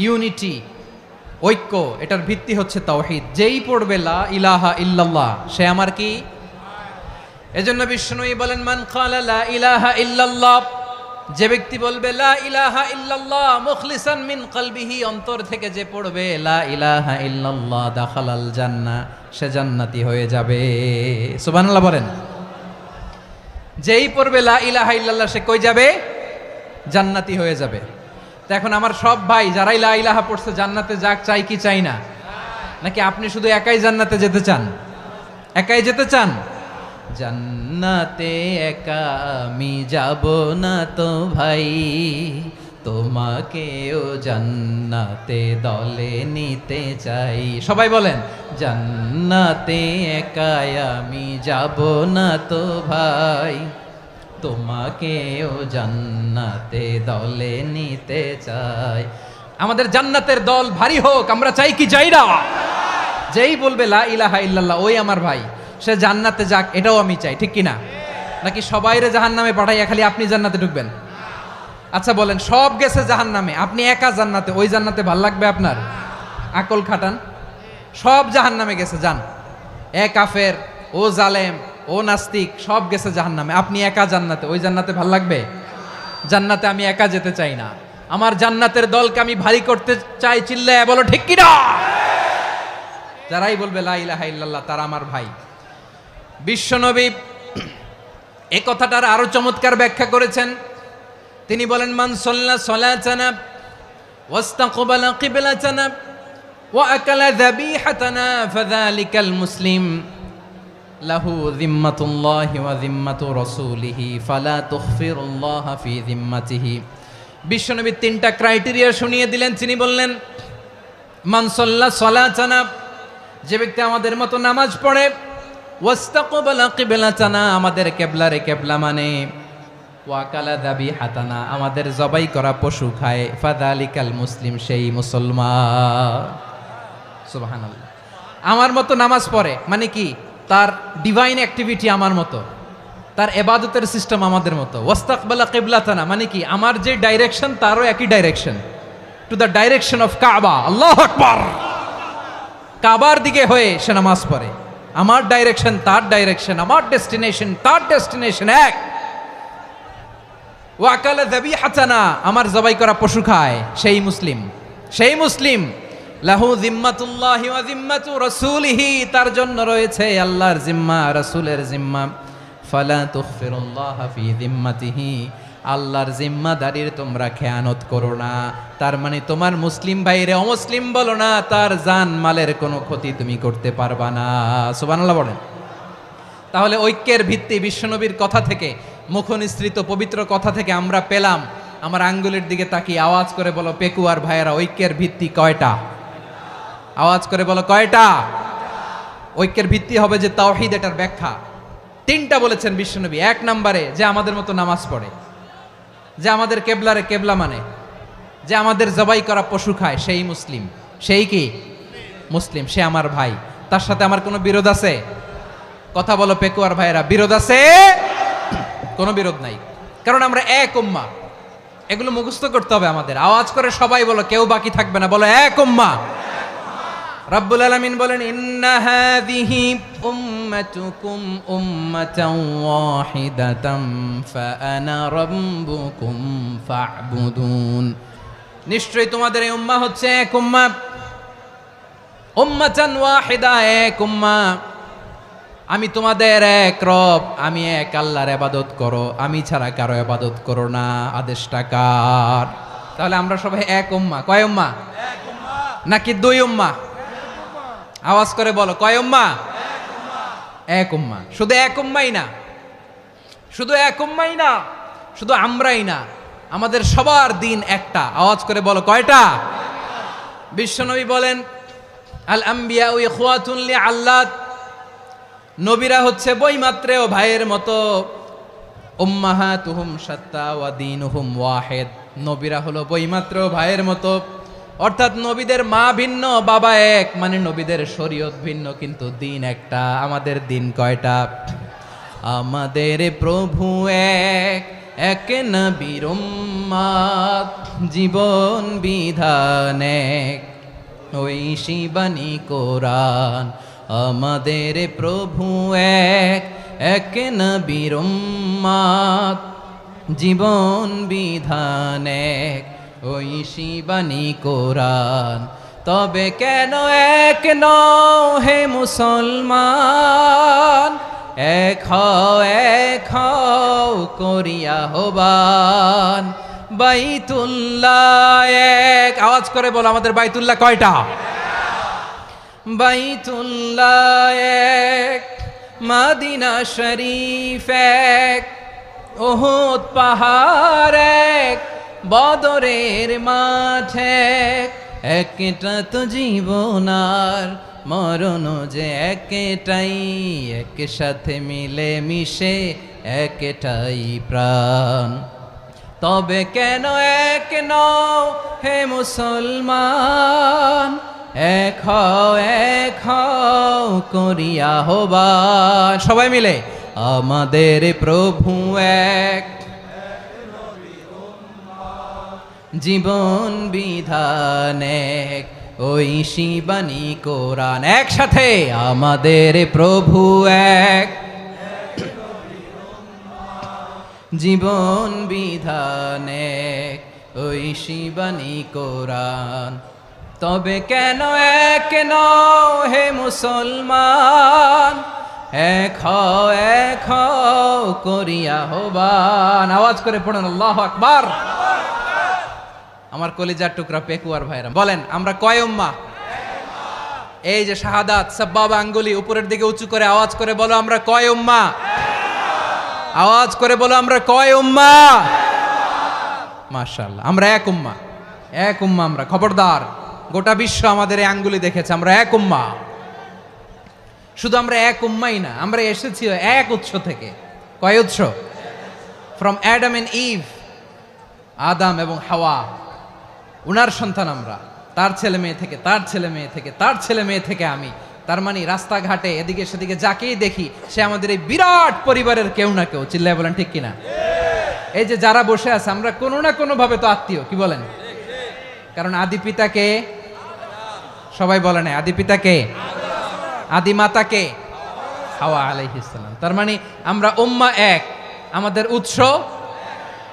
ইউনিটি, ঐক্য, এটার ভিত্তি হচ্ছে তাওহীদ। যেই পড়বে লা ইলাহা ইল্লাল্লাহ, সে আমার কি? এজন্য বিষ্ণুই বলেন, মান ক্বালা লা ইলাহা ইল্লাল্লাহ, যে ব্যক্তি বলবে লা ইলাহা ইল্লাল্লাহ মুখলিসান মিন কলবিহি, অন্তর থেকে যে পড়বে লা ইলাহা ইল্লাল্লাহ, দাখালাল জান্নাহ, সে জান্নাতি হয়ে যাবে। সুবহানাল্লাহ বলেন। যেই পড়বে লা ইলাহা ইল্লাল্লাহ, সে কই যাবে? জান্নাতি হয়ে যাবে। তো এখন আমার সব ভাই যারাই লা ইলাহা পড়ছে জান্নাতে যাক, চাই কি চাই না? নাকি আপনি শুধু একাই জান্নাতে যেতে চান? একাই যেতে চান? জান্নাতে একা আমি যাব না তো ভাই, তোমাকেও জান্নাতে দলে নিতে চাই। সবাই বলেন, জান্নাতে একা আমি যাব না তো ভাই, তোমাকেও জান্নাতে দলে নিতে চাই। আমাদের জান্নাতের দল ভারী হোক, আমরা চাই কি চাই না? যেই বলবে লা ইলাহা ইল্লাল্লাহ, ওই আমার ভাই, সে জান্নাতে যাক, এটাও আমি চাই, ঠিক কিনা? নাকি সবাইরে জাহান্নামে পাঠাইয়া খালি আপনি জান্নাতে ঢুকবেন? আচ্ছা বলেন, সব গেছে জাহান্নামে, আপনি একা জান্নাতে, ওই জান্নাতে ভাল লাগবে আপনার? আকল খাটান। সব জাহান্নামে গেছে, যান। এ কাফের, ও জালেম, ও নাস্তিক, সব গেছে জাহান্নামে, আপনি একা জান্নাতে, ওই জান্নাতে ভাল লাগবে? জান্নাতে আমি একা যেতে চাই না, আমার জান্নাতের দলকে আমি ভারী করতে চাই। চিল্লায় বলো ঠিক কিনা? যারাই বলবে লা ইলাহা ইল্লাল্লাহ, তারা আমার ভাই। বিশ্বনবী এই কথাটার আরো চমৎকার ব্যাখ্যা করেছেন। তিনি বলেন, মান সাল্লা সালাতানা ওয়াস্তাকবালা কিবলাতানা ওয়া আকালা যাবিহাতানা ফাযালিকাল মুসলিম লাহু যিম্মাতুল্লাহি ওয়া যিম্মাতু রাসূলিহি ফালা তুখফিরুল্লাহা ফি যিম্মাতিহি। বিশ্বনবী তিনটা ক্রাইটেরিয়া শুনিয়ে দিলেন। তিনি বললেন, মান সাল্লা সালাতানা, যে ব্যক্তি আমাদের মতো নামাজ পড়ে, ওয়াস্তাকবালা কিবলাতানা, আমাদের কিবলারে কিবলা মানে, ওয়াকালা যাবিহাতানা, আমাদের জবাই করা পশু খায়, ফাযালিকাল মুসলিম, সেই মুসলমান। সুবহানাল্লাহ। আমার মতো নামাজ পড়ে মানে কি? তার ডিভাইন অ্যাক্টিভিটি আমার মতো, তার ইবাদতের সিস্টেম আমাদের মতো। ওয়াস্তাকবালা কিবলাতানা মানে কি? আমার যে ডাইরেকশন তারও একই direction, to the direction of কাবা। আল্লাহু আকবার। কাবার দিকে হয়ে সে নামাজ পড়ে। আমার ডাইরেকশন তার ডাইরেকশন, আমার ডেস্টিনেশন তার ডেস্টিনেশন এক। ওয়াকালা যাবিহাতানা, আমার জবাই করা পশু খায়, সেই মুসলিম, সেই মুসলিম। লাহু জিম্মাতুল্লাহি ওয়া জিম্মাতু রাসূলিহি, তার জন্য রয়েছে আল্লাহর জিম্মা, রাসূলের জিম্মা। ফালা তুগফিরুল্লাহা ফি জিম্মাতিহি, আল্লাহর জিম্মাদারির তোমরা খেয়ানত করো না। তার মানে তোমার মুসলিম ভাইরে অমুসলিম বলো না, তার জান মালের কোনো ক্ষতি তুমি করতে পারবা না। সুবহানাল্লাহ বলেন। তাহলে ঐক্যের ভিত্তি বিশ্বনবীর কথা থেকে, মুখনিসৃত পবিত্র কথা থেকে আমরা পেলাম। আমার আঙ্গুলের দিকে তাকিয়ে আওয়াজ করে বলো পেকুয়ার ভাইয়েরা, ঐক্যের ভিত্তি কয়টা? আওয়াজ করে বলো কয়টা? ঐক্যের ভিত্তি হবে যে তাওহীদ, এটার ব্যাখ্যা তিনটা বলেছেন বিশ্বনবী। এক নম্বরে, যে আমাদের মতো নামাজ পড়ে, যে আমাদের কেবলারে কেবলা মানে, যে আমাদের জবাই করা পশু খায়, সেই মুসলিম। সেই কি? মুসলিম। সে আমার ভাই, তার সাথে আমার কোনো বিরোধ আছে? কথা বলো পেকুয়ার ভাইয়েরা, বিরোধ আছে? কোনো বিরোধ নাই, কারণ আমরা এক উম্মাহ। এগুলো মুখস্থ করতে হবে আমাদের। আওয়াজ করে সবাই বলো, কেউ বাকি থাকবে না, বলো এক উম্মাহ। রব্বুল আলামিন বলেন, ইন্না হাযিহি উম্মাতুকুম উম্মাতান ওয়াহিদাতাম ফাআনা রাব্বুকুম ফা'বুদুন, নিশ্চয়ই তোমাদের এই উম্মাহ হচ্ছে এক উম্মাহ। উম্মাতান ওয়াহিদা, এক উম্মাহ। আমি তোমাদের এক রব, আমি এক আল্লাহর ইবাদত করো, আমি ছাড়া কারো ইবাদত করো না। আদেশটা কার? তাহলে আমরা সবাই এক উম্মাহ। কয় উম্মাহ? এক উম্মাহ। নাকি দুই উম্মাহ? আওয়াজ করে বলো, কয় উম্মাহ? এক উম্মাহ। শুধু এক উম্মাই না, শুধু এক উম্মাই না, শুধু আমরাই না, আমাদের সবার দিন একটা। আওয়াজ করে বলো কয়টা? বিশ্বনবী বলেন, আল আম্বিয়া ইখওয়াতুন লিআল্লাত, নবীরা হচ্ছে বৈমাত্রেয় ভাইয়ের মতো। উম্মাহাতুহুম শাত্তা ওয়া দীনুহুম ওয়াহিদ, নবীরা হলো বৈমাত্রেয় ভাইয়ের মতো। অর্থাৎ নবীদের মা ভিন্ন, বাবা এক, মানে নবীদের শরীয়ত ভিন্ন, কিন্তু দিন একটা। আমাদের দিন কয়টা? আমাদের প্রভু এক, এক নবীর উম্মাত, জীবন বিধান এক, ওই শিবানী কোরআন। আমাদের প্রভু এক, এক নবীর উম্মাত, জীবন বিধান এক, ওই শিবানী কোরআন। তবে কেন এক নও হে মুসলমান, এক হও করিয়া হবান। বাইতুল্লাহ এক, আওয়াজ করে বলো আমাদের বাইতুল্লাহ কয়টা? বাইতুল্লাহ এক, মদিনা শরীফ এক, উহুদ পাহাড় এক, বদরের মাঠ এক। একটা তো জীবন আর মরণ যে একটাই, একসাথে মিলে মিশে একটাই প্রাণ। তবে কেন এক নও হে মুসলমান, এক হও করিয়া হবান। সবাই মিলে, আমাদের প্রভু এক, জীবন বিধান এক, ওই শিবানী কোরআন। একসাথে, আমাদের প্রভু এক, জীবন বিধান এক, ওই শিবানী কোরআন। তবে কেন এক নও হে মুসলমান, এক হও করিয়া হবান। আওয়াজ করে পড়ুন আল্লাহু আকবার। আমার কলিজার টুকরা পেকুয়ার ভাইরা বলেন, আমরা কয় উম্মাহ? এই যে শাহাদাত, সাব্বাবা আঙ্গুলি উপরের দিকে উঁচু করে আওয়াজ করে বলো, আমরা কয় উম্মাহ? আওয়াজ করে বলো, আমরা কয় উম্মাহ? মাশাআল্লাহ, আমরা এক উম্মাহ, এক উম্মাহ আমরা। খবরদার গোটা বিশ্ব আমাদের এই আঙ্গুলি দেখেছে, আমরা এক উম্মাহ। শুধু আমরা এক উম্মাই না, আমরা এসেছি এক উৎস থেকে। কয় উৎস? ফ্রম অ্যাডাম এন্ড ইভ, আদাম এবং হাওয়া, উনার সন্তান আমরা। তার ছেলে মেয়ে থেকে, তার ছেলে মেয়ে থেকে, তার ছেলে মেয়ে থেকে আমি। তার মানে রাস্তাঘাটে এদিকে সেদিকে যাকেই দেখি সে আমাদের এই বিরাট পরিবারের কেউ না কেউ। চিল্লায় বলেন ঠিক কিনা? এই যে যারা বসে আছে আমরা কোনো না কোনো ভাবে তো আত্মীয়, কি বলেন? কারণ আদি পিতাকে সবাই বলে না, আদি পিতাকে, আদি মাতাকে হাওয়া আলাইহিস সালাম। তার মানে আমরা উম্মাহ এক, আমাদের উৎস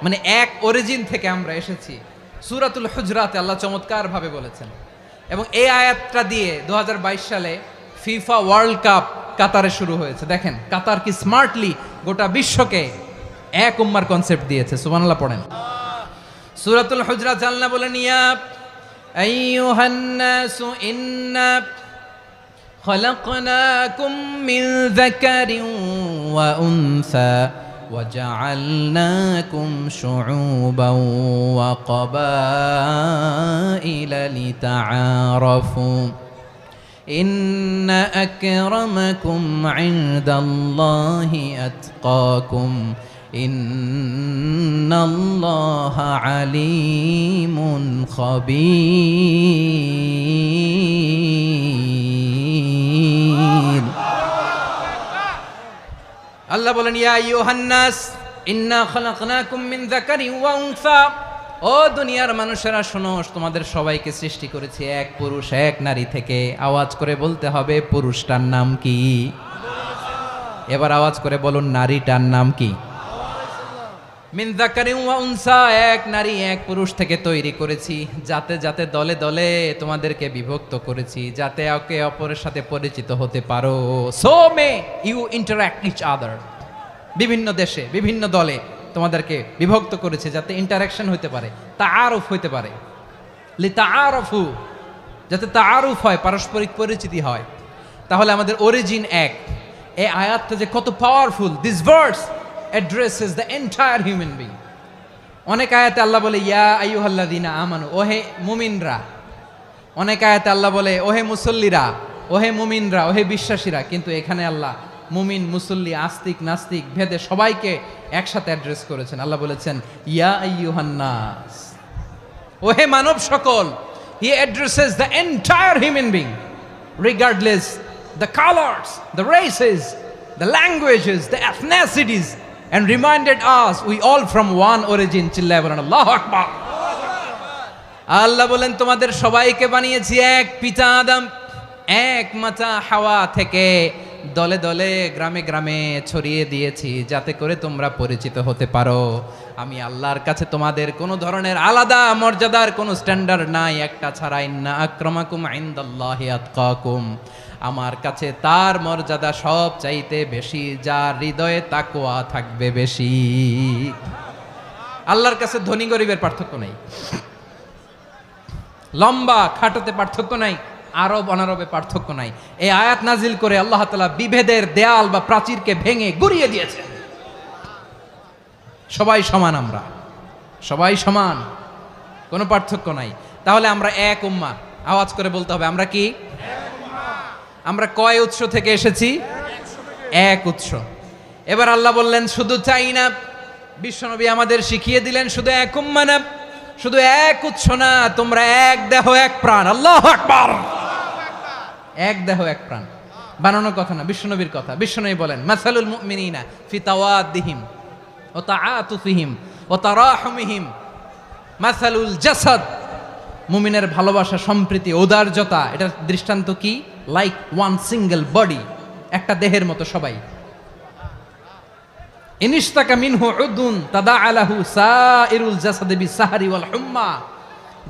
মানে এক অরিজিন থেকে আমরা এসেছি। সূরাতুল হুজরাতে আল্লাহ চমৎকার ভাবে বলেছেন। এবং এই আয়াতটা দিয়ে 2022 সালে ফিফা ওয়ার্ল্ড কাপ কাতারে শুরু হয়েছে। দেখেন কাতার কি স্মার্টলি গোটা বিশ্বকে এক উম্মার কনসেপ্ট দিয়েছে। সুবহানাল্লাহ পড়েন। সূরাতুল হুজরাত আল্লাহ বলেন, ইয়া আইয়ুহান নাসু ইন্না খলাকনাকুম মিন যাকারিন ওয়া উনসা وجعلناكم شعوبا وقبائل لتعارفوا إن أكرمكم عند الله أتقاكم إن الله عليم خبير। আল্লাহ বলেন, ইয়া আইয়ুহান নাস ইন্না খলাকনাকুম মিন যাকারিন ওয়া উনসা, ও দুনিয়ার মানুষেরা শোনো, তোমাদের সবাইকে সৃষ্টি করেছি এক পুরুষ এক নারী থেকে। আওয়াজ করে বলতে হবে পুরুষটার নাম কি? এবার আওয়াজ করে বলুন নারীটার নাম কি? মিন যাকারিন ওয়া উনসা, এক নারী এক পুরুষ থেকে তৈরি করেছি। যাতে যাতে দলে দলে তোমাদেরকে বিভক্ত করেছি, যাতে একে অপরের সাথে পরিচিত হতে পারো। So may you interact each other. বিভিন্ন দেশে বিভিন্ন দলে তোমাদেরকে বিভক্ত করেছে যাতে ইন্টারাকশন হতে পারে, তাআরুফ হতে পারে। লিতাআরফু, যাতে তাআরুফ হয়, পারস্পরিক পরিচিতি হয়। তাহলে আমাদের অরিজিন এক। এই আয়াতটা যে কত powerful! This verse addresses the entire human being. অনেক আয়াতে আল্লাহ বলে ইয়া আইয়ুহাল্লাযীনা আমানু, ওহে মুমিনরা। অনেক আয়াতে আল্লাহ বলে ওহে মুসল্লিরা, ওহে মুমিনরা, ওহে বিশ্বাসীরা। কিন্তু এখানে আল্লাহ মুমিন মুসল্লি আস্তিক নাস্তিক ভেদে সবাইকে একসাথে অ্যাড্রেস করেছেন। আল্লাহ বলেছেন ইয়া আইয়ুহান নাস, ওহে মানব সকল। He addresses the entire human being regardless the colors, the races, the languages, the ethnicities, and reminded us we all from one origin. চিল্লায় বলেন আল্লাহু আকবার। আল্লাহ বলেন তোমাদের সবাইকে বানিয়েছি এক পিতা আদম, এক মাতা হাওয়া থেকে। দলে দলে গ্রামে গ্রামে ছড়িয়ে দিয়েছি যাতে করে তোমরা পরিচিত হতে পারো। আমি আল্লাহর কাছে তোমাদের কোনো ধরনের আলাদা মর্যাদার কোনো স্ট্যান্ডার্ড নাই একটা ছাড়া। ইন্না আক্রামাকুম ইনদাল্লাহি আতকাকুম, আমার কাছে তার মর্যাদা সব চাইতে বেশি যার হৃদয়ে তাকওয়া থাকবে বেশি। আল্লাহর কাছে ধনী গরিবের পার্থক্য নাই, লম্বা খাটোতে পার্থক্য নাই, আরব অনারবে পার্থক্য নাই। এই আয়াত নাজিল করে আল্লাহ তাআলা বিভেদের দেয়াল বা প্রাচীরকে ভেঙে গুড়িয়ে দিয়েছেন। সবাই সমান, আমরা সবাই সমান, কোনো পার্থক্য নাই। তাহলে আমরা এক উম্মাহ। আওয়াজ করে বলতে হবে আমরা কি? আমরা কয় উৎস থেকে এসেছি? এক উৎস। এবার আল্লাহ বললেন শুধু চাই না, বিশ্বনবী আমাদের শিখিয়ে দিলেন শুধু এক উম্মাহ না, শুধু এক উৎস না, তোমরা এক দেহ এক প্রাণ। আল্লাহু আকবার। এক দেহ এক প্রাণ বানানোর কথা না, বিশ্বনবীর কথা। বিশ্বনবী বলেন মাসালুল মুমিনিনা ফি তাওয়াদ্দিহিম ওয়া তাআতুফিহিম ওয়া তারাহুমিহিম মাসালুল জাসাদ। মুমিনের ভালোবাসা, সম্প্রীতি, ঔদার্যতা, এটার দৃষ্টান্ত কি? লাইক ওয়ান সিঙ্গেল বডি, একটা দেহের মতো সবাই। ইনিশতাকা মিনহু উদুন তাদাআ লাহু সাইরুল জাসাদি বিসাহরি ওয়াল হুম্মা।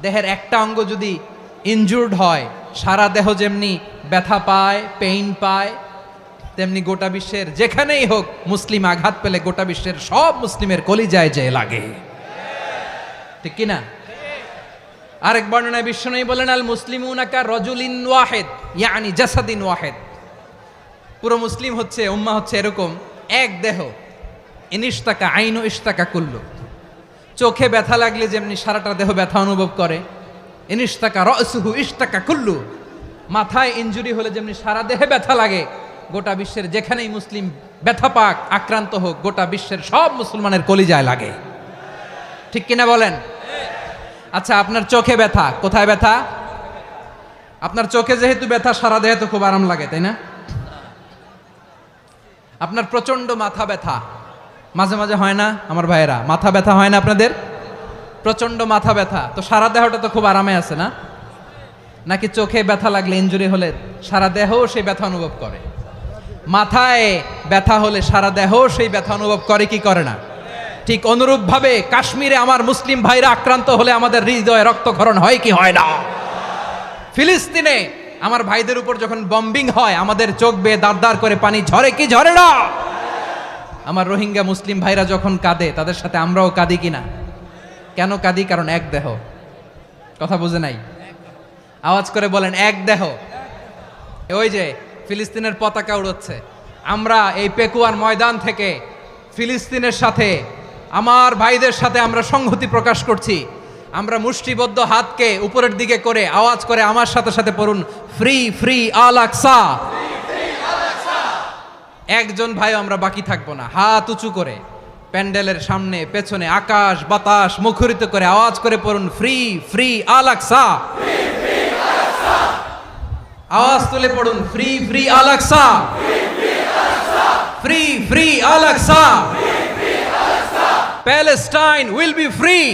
দেহের একটা অঙ্গ যদি ইনজুর্ড হয়, সারা দেহ যেমনি ব্যথা পায়, পেইন পায়, তেমনি গোটা বিশ্বের যেখানেই হোক মুসলিম আঘাত পেলে গোটা বিশ্বের সব মুসলিমের কলিজায় যে লাগে, ঠিক কিনা? আরেক বর্ণনায় বিশ্বনবী বলেন আল মুসলিমুনা কা রাজুলিন ওয়াহিদ ইয়ানি জাসাদিন ওয়াহিদ। পুরো মুসলিম হচ্ছে, উম্মাহ হচ্ছে এরকম এক দেহ। ইনিশতাকা আইনু ইশতাকা কুল্লু। চোখে ব্যথা লাগলে যেমনি সারাটা দেহ ব্যথা অনুভব করে, ইনিশতাকা রাসুহু ইশতাকা কুল্লু, মাথায় ইনজুরি হলে যেমনি সারা দেহে ব্যথা লাগে, গোটা বিশ্বের যেখানেই মুসলিম ব্যথা পাক, আক্রান্ত হোক, গোটা বিশ্বের সব মুসলমানের কলিজায় লাগে। ঠিক কিনা বলেন? আচ্ছা, আপনার চোখে ব্যথা, কোথায় ব্যথা? আপনার চোখে যেহেতু ব্যথা, সারা দেহে তো খুব আরাম লাগে, তাই না? আপনার প্রচন্ড মাথা ব্যথা মাঝে মাঝে হয় না আমার ভাইয়েরা? মাথা ব্যথা হয় না আপনাদের? প্রচন্ড মাথা ব্যথা, তো সারা দেহটা তো খুব আরামে আছে না? নাকি চোখে ব্যথা লাগলে, ইনজুরি হলে সারা দেহ সেই ব্যথা অনুভব করে? মাথায় ব্যথা হলে সারা দেহ সেই ব্যথা অনুভব করে কি করে না? ঠিক অনুরূপভাবে কাশ্মীরে আমার মুসলিম ভাইরা আক্রান্ত হলে আমাদের হৃদয়ে রক্তক্ষরণ হয় কি হয় না? ফিলিস্তিনে আমার ভাইদের উপর যখন বম্বিং হয়, আমাদের চোখ বেয়ে দাঁড় দাঁড় করে পানি ঝরে কি ঝরে না? আমার রোহিঙ্গা মুসলিম ভাইরা যখন কাঁদে, তাদের সাথে আমরাও কাঁদি কিনা? কেন কাঁদি? কারণ এক দেহ। কথা বুঝে নাই? আওয়াজ করে বলেন, এক দেহ। ওই যে ফিলিস্তিনের পতাকা উড়োচ্ছে, আমরা এই পেকুয়ার ময়দান থেকে ফিলিস্তিনের সাথে, আমার ভাইদের সাথে আমরা সংহতি প্রকাশ করছি। আমরা মুষ্টিবদ্ধ হাতকে উপরের দিকে করে আওয়াজ করে আমার সাথে সাথে পড়ুন, ফ্রি ফ্রি আল আকসা। একজন ভাই আমরা বাকি থাকবো না। হাত উঁচু করে প্যান্ডেলের সামনে পেছনে আকাশ বাতাস মুখরিত করে আওয়াজ করে পড়ুন, ফ্রি ফ্রি আল আকসা। আওয়াজ তুলে পড়ুন, free free Al Aqsa, free free Al Aqsa. Palestine will be free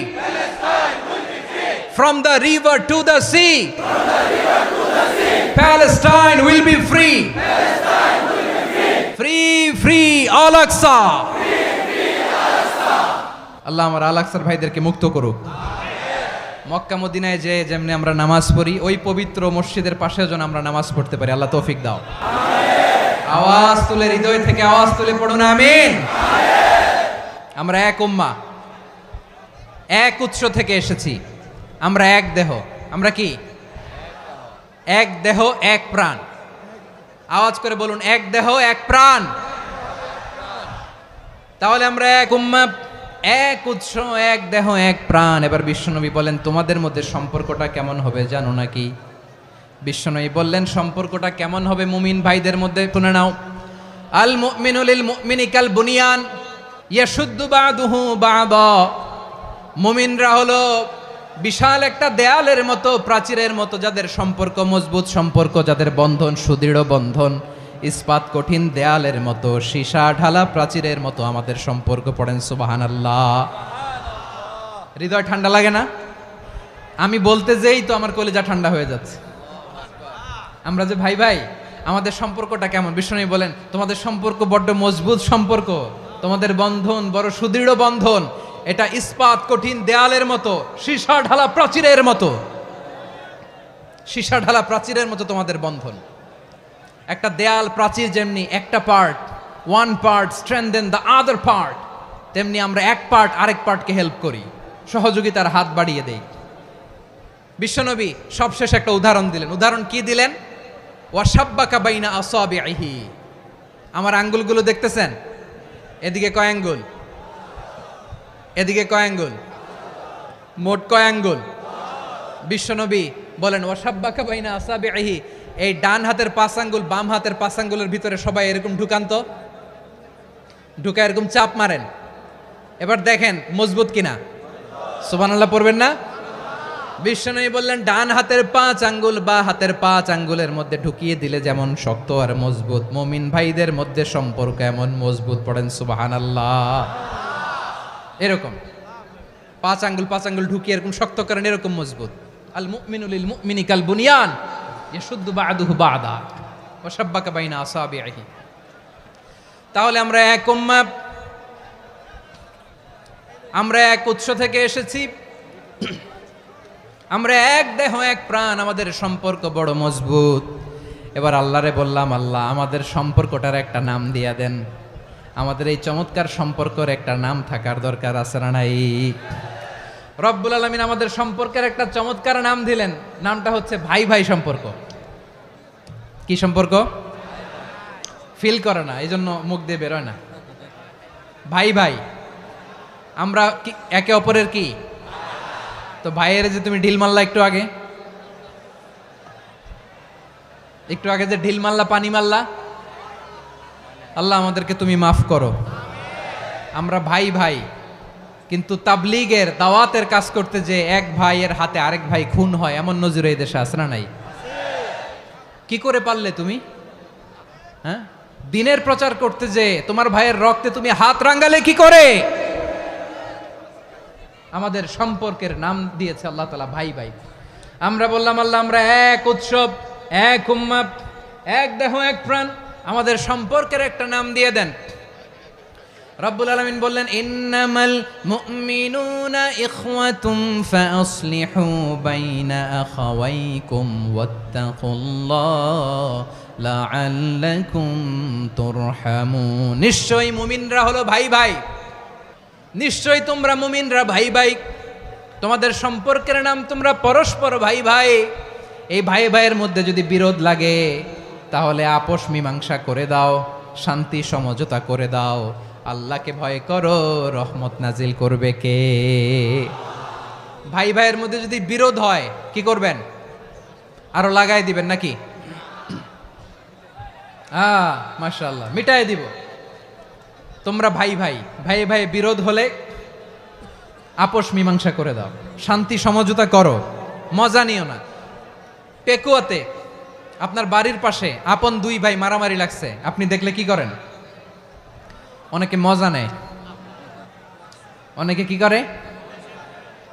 from the river to the sea. Palestine will be free. Free free Al Aqsa. আল্লাহ আমার আল আকসার ভাইদেরকে মুক্ত করুক। মক্কা মদিনায় যে যেমনি আমরা নামাজ পড়ি, ওই পবিত্র মসজিদের পাশে যেন আমরা নামাজ পড়তে পারি। আল্লাহ তৌফিক দাও। আওয়াজ তুলে, হৃদয় থেকে আওয়াজ তুলে পড়ুন আমিন। আমরা এক উম্মাহ, এক উৎস থেকে এসেছি, আমরা এক দেহ। আমরা কি? এক দেহ এক প্রাণ। আওয়াজ করে বলুন, এক দেহ এক প্রাণ। তাহলে আমরা এক উম্মাহ, এক উৎস, এক দেহ এক প্রাণ। এবার বিশ্বনবী বলেন, তোমাদের মধ্যে সম্পর্কটা কেমন হবে জানো নাকি? বিশ্বনবী বললেন, সম্পর্কটা কেমন হবে মুমিন ভাইদের মধ্যে? শুনে নাও, আল মুমিনু লিল মুমিনি কাল বুনিয়ান ইয়াশুদ্দু বাদুহু বাদা। মুমিনরা হলো বিশাল একটা দেয়ালের মতো, প্রাচীরের মতো, যাদের সম্পর্ক মজবুত সম্পর্ক, যাদের বন্ধন সুদৃঢ় বন্ধন, ইস্পাত কঠিন দেয়ালের মতো, সীসা ঢালা প্রাচীরের মতো আমাদের সম্পর্ক। পড়েন সুবহানাল্লাহ। হৃদয় ঠান্ডা লাগে না? আমি বলতে যেই তো আমার কলিজা ঠান্ডা হয়ে যাচ্ছে। আমরা যে ভাই ভাই, আমাদের সম্পর্কটা কেমন? বিষ্ণু বলেন, তোমাদের সম্পর্ক বড্ড মজবুত সম্পর্ক, তোমাদের বন্ধন বড় সুদৃঢ় বন্ধন, এটা ইস্পাত কঠিন দেয়ালের মতো, সীসা ঢালা প্রাচীরের মতো। সীসা ঢালা প্রাচীরের মতো তোমাদের বন্ধন। একটা দেয়াল প্রাচীর যেমনি একটা part, one part strengthen the other part, তেমনি আমরা এক পার্ট আরেক পার্টকে হেল্প করি, সহযোগিতার হাত বাড়িয়ে দেই। বিশ্বনবী সবশেষ একটা উদাহরণ দিলেন। উদাহরণ কি দিলেন? ওয়াশাব্বাকা বাইনা আসাবিহি। আমার আঙ্গুলগুলো দেখতেছেন? এদিকে কয় আঙ্গুল? এদিকে কয় আঙ্গুল? মোট কয় আঙ্গুল? বিশ্বনবী বলেন, ওয়াশাব্বাকা বাইনা আসাবিহি। এই ডান হাতের 5 আঙ্গুল বাম হাতের 5 আঙ্গুলের ভিতরে সবাই এরকম ঢুকান তো, ঢুকা এরকম চাপ মারেন। এবার দেখেন মজবুত কিনা। সুবহানাল্লাহ পড়বেন না? বিশ্বনবী বললেন, ডান হাতের 5 আঙ্গুল বা হাতের 5 আঙ্গুলের মধ্যে ঢুকিয়ে দিলে যেমন শক্ত আর মজবুত, মুমিন ভাইদের মধ্যে সম্পর্ক এমন মজবুত। পড়েন সুবহানাল্লাহ। এরকম 5 আঙ্গুল ঢুকিয়ে এরকম শক্ত করেন, এরকম মজবুত। আল মুমিনু লিল মুমিনি কাল বুনিয়ান ইয়াশুদ্দু বা'দুহু বা'দা ওয়া শাব্বাকা বাইনা আসাবিহি। তাহলে আমরা এক উম্মাহ, আমরা এক উৎস থেকে এসেছি, আমরা এক দেহ এক প্রাণ, আমাদের সম্পর্ক বড় মজবুত। এবার আল্লাহরে বললাম, আল্লাহ আমাদের সম্পর্কটার একটা নাম দিয়া দেন। আমাদের এই চমৎকার সম্পর্কের একটা নাম থাকার দরকার আছে না নাই? রব্বুল আলামিন আমাদের সম্পর্কের একটা চমৎকার নাম দিলেন। নামটা হচ্ছে ভাই ভাই সম্পর্ক। কি সম্পর্ক? ফিল করে না, এই জন্য মুখ দিয়ে বেরোয় না। ভাই ভাই, আমরা একে অপরের কি? তো ভাইয়ের যে তুমি ঢিল মারলা একটু আগে, একটু আগে যে ঢিল মারলা, পানি মারলা, আল্লাহ আমাদেরকে তুমি মাফ করো। আমরা ভাই ভাই, কিন্তু তাবলীগের দাওয়াতের কাজ করতে যে এক ভাইয়ের হাতে আরেক ভাই খুন হয়, এমন নজির এই দেশে আছে না নাই? কি করে পারলে তুমি? হ্যাঁ, দিনের প্রচার করতে যে তোমার ভাইয়ের রক্তে তুমি হাত রাঙ্গালে কি করে? আমাদের সম্পর্কের নাম দিয়েছে আল্লাহ তাআলা ভাই ভাই। আমরা বললাম আল্লাহ আমরা এক উৎসব, এক উম্মাহ, এক দেহ, এক প্রাণ, আমাদের সম্পর্কের একটা নাম দিয়ে দেন। রব্বুল আলামিন বললেন ইন্নামাল মুমিনুনা ইখওয়াতুম ফাসলিহু বাইনা আখাওয়াইকুম ওয়াত্তাকুল্লাহ লাআল্লাকুম তুরহামুন। নিশ্চয়ই মুমিনরা হলো ভাই ভাই, নিশ্চয়ই তোমরা মুমিনরা ভাই ভাই, তোমাদের সম্পর্কের নাম তোমরা পরস্পর ভাই ভাই। এই ভাই ভাইয়ের মধ্যে যদি বিরোধ লাগে তাহলে আপোষ মীমাংসা করে দাও, শান্তি সমঝোতা করে দাও। আল্লাহকে ভয় করো, রহমত নাজিল করবে কে? ভাই ভাইয়ের মধ্যে যদি বিরোধ হয় কি করবেন? আরো লাগাই দিবেন নাকি? মাশাআল্লাহ, মিটাই দিব। তোমরা ভাই ভাই, ভাই ভাই বিরোধ হলে আপোষ মীমাংসা করে দাও, শান্তি সমঝোতা করো, মজা নিও না। পেকুয়াতে আপনার বাড়ির পাশে আপন দুই ভাই মারামারি লাগছে, আপনি দেখলে কি করেন? অনেকে মজা নেয়, অনেকে কি করে?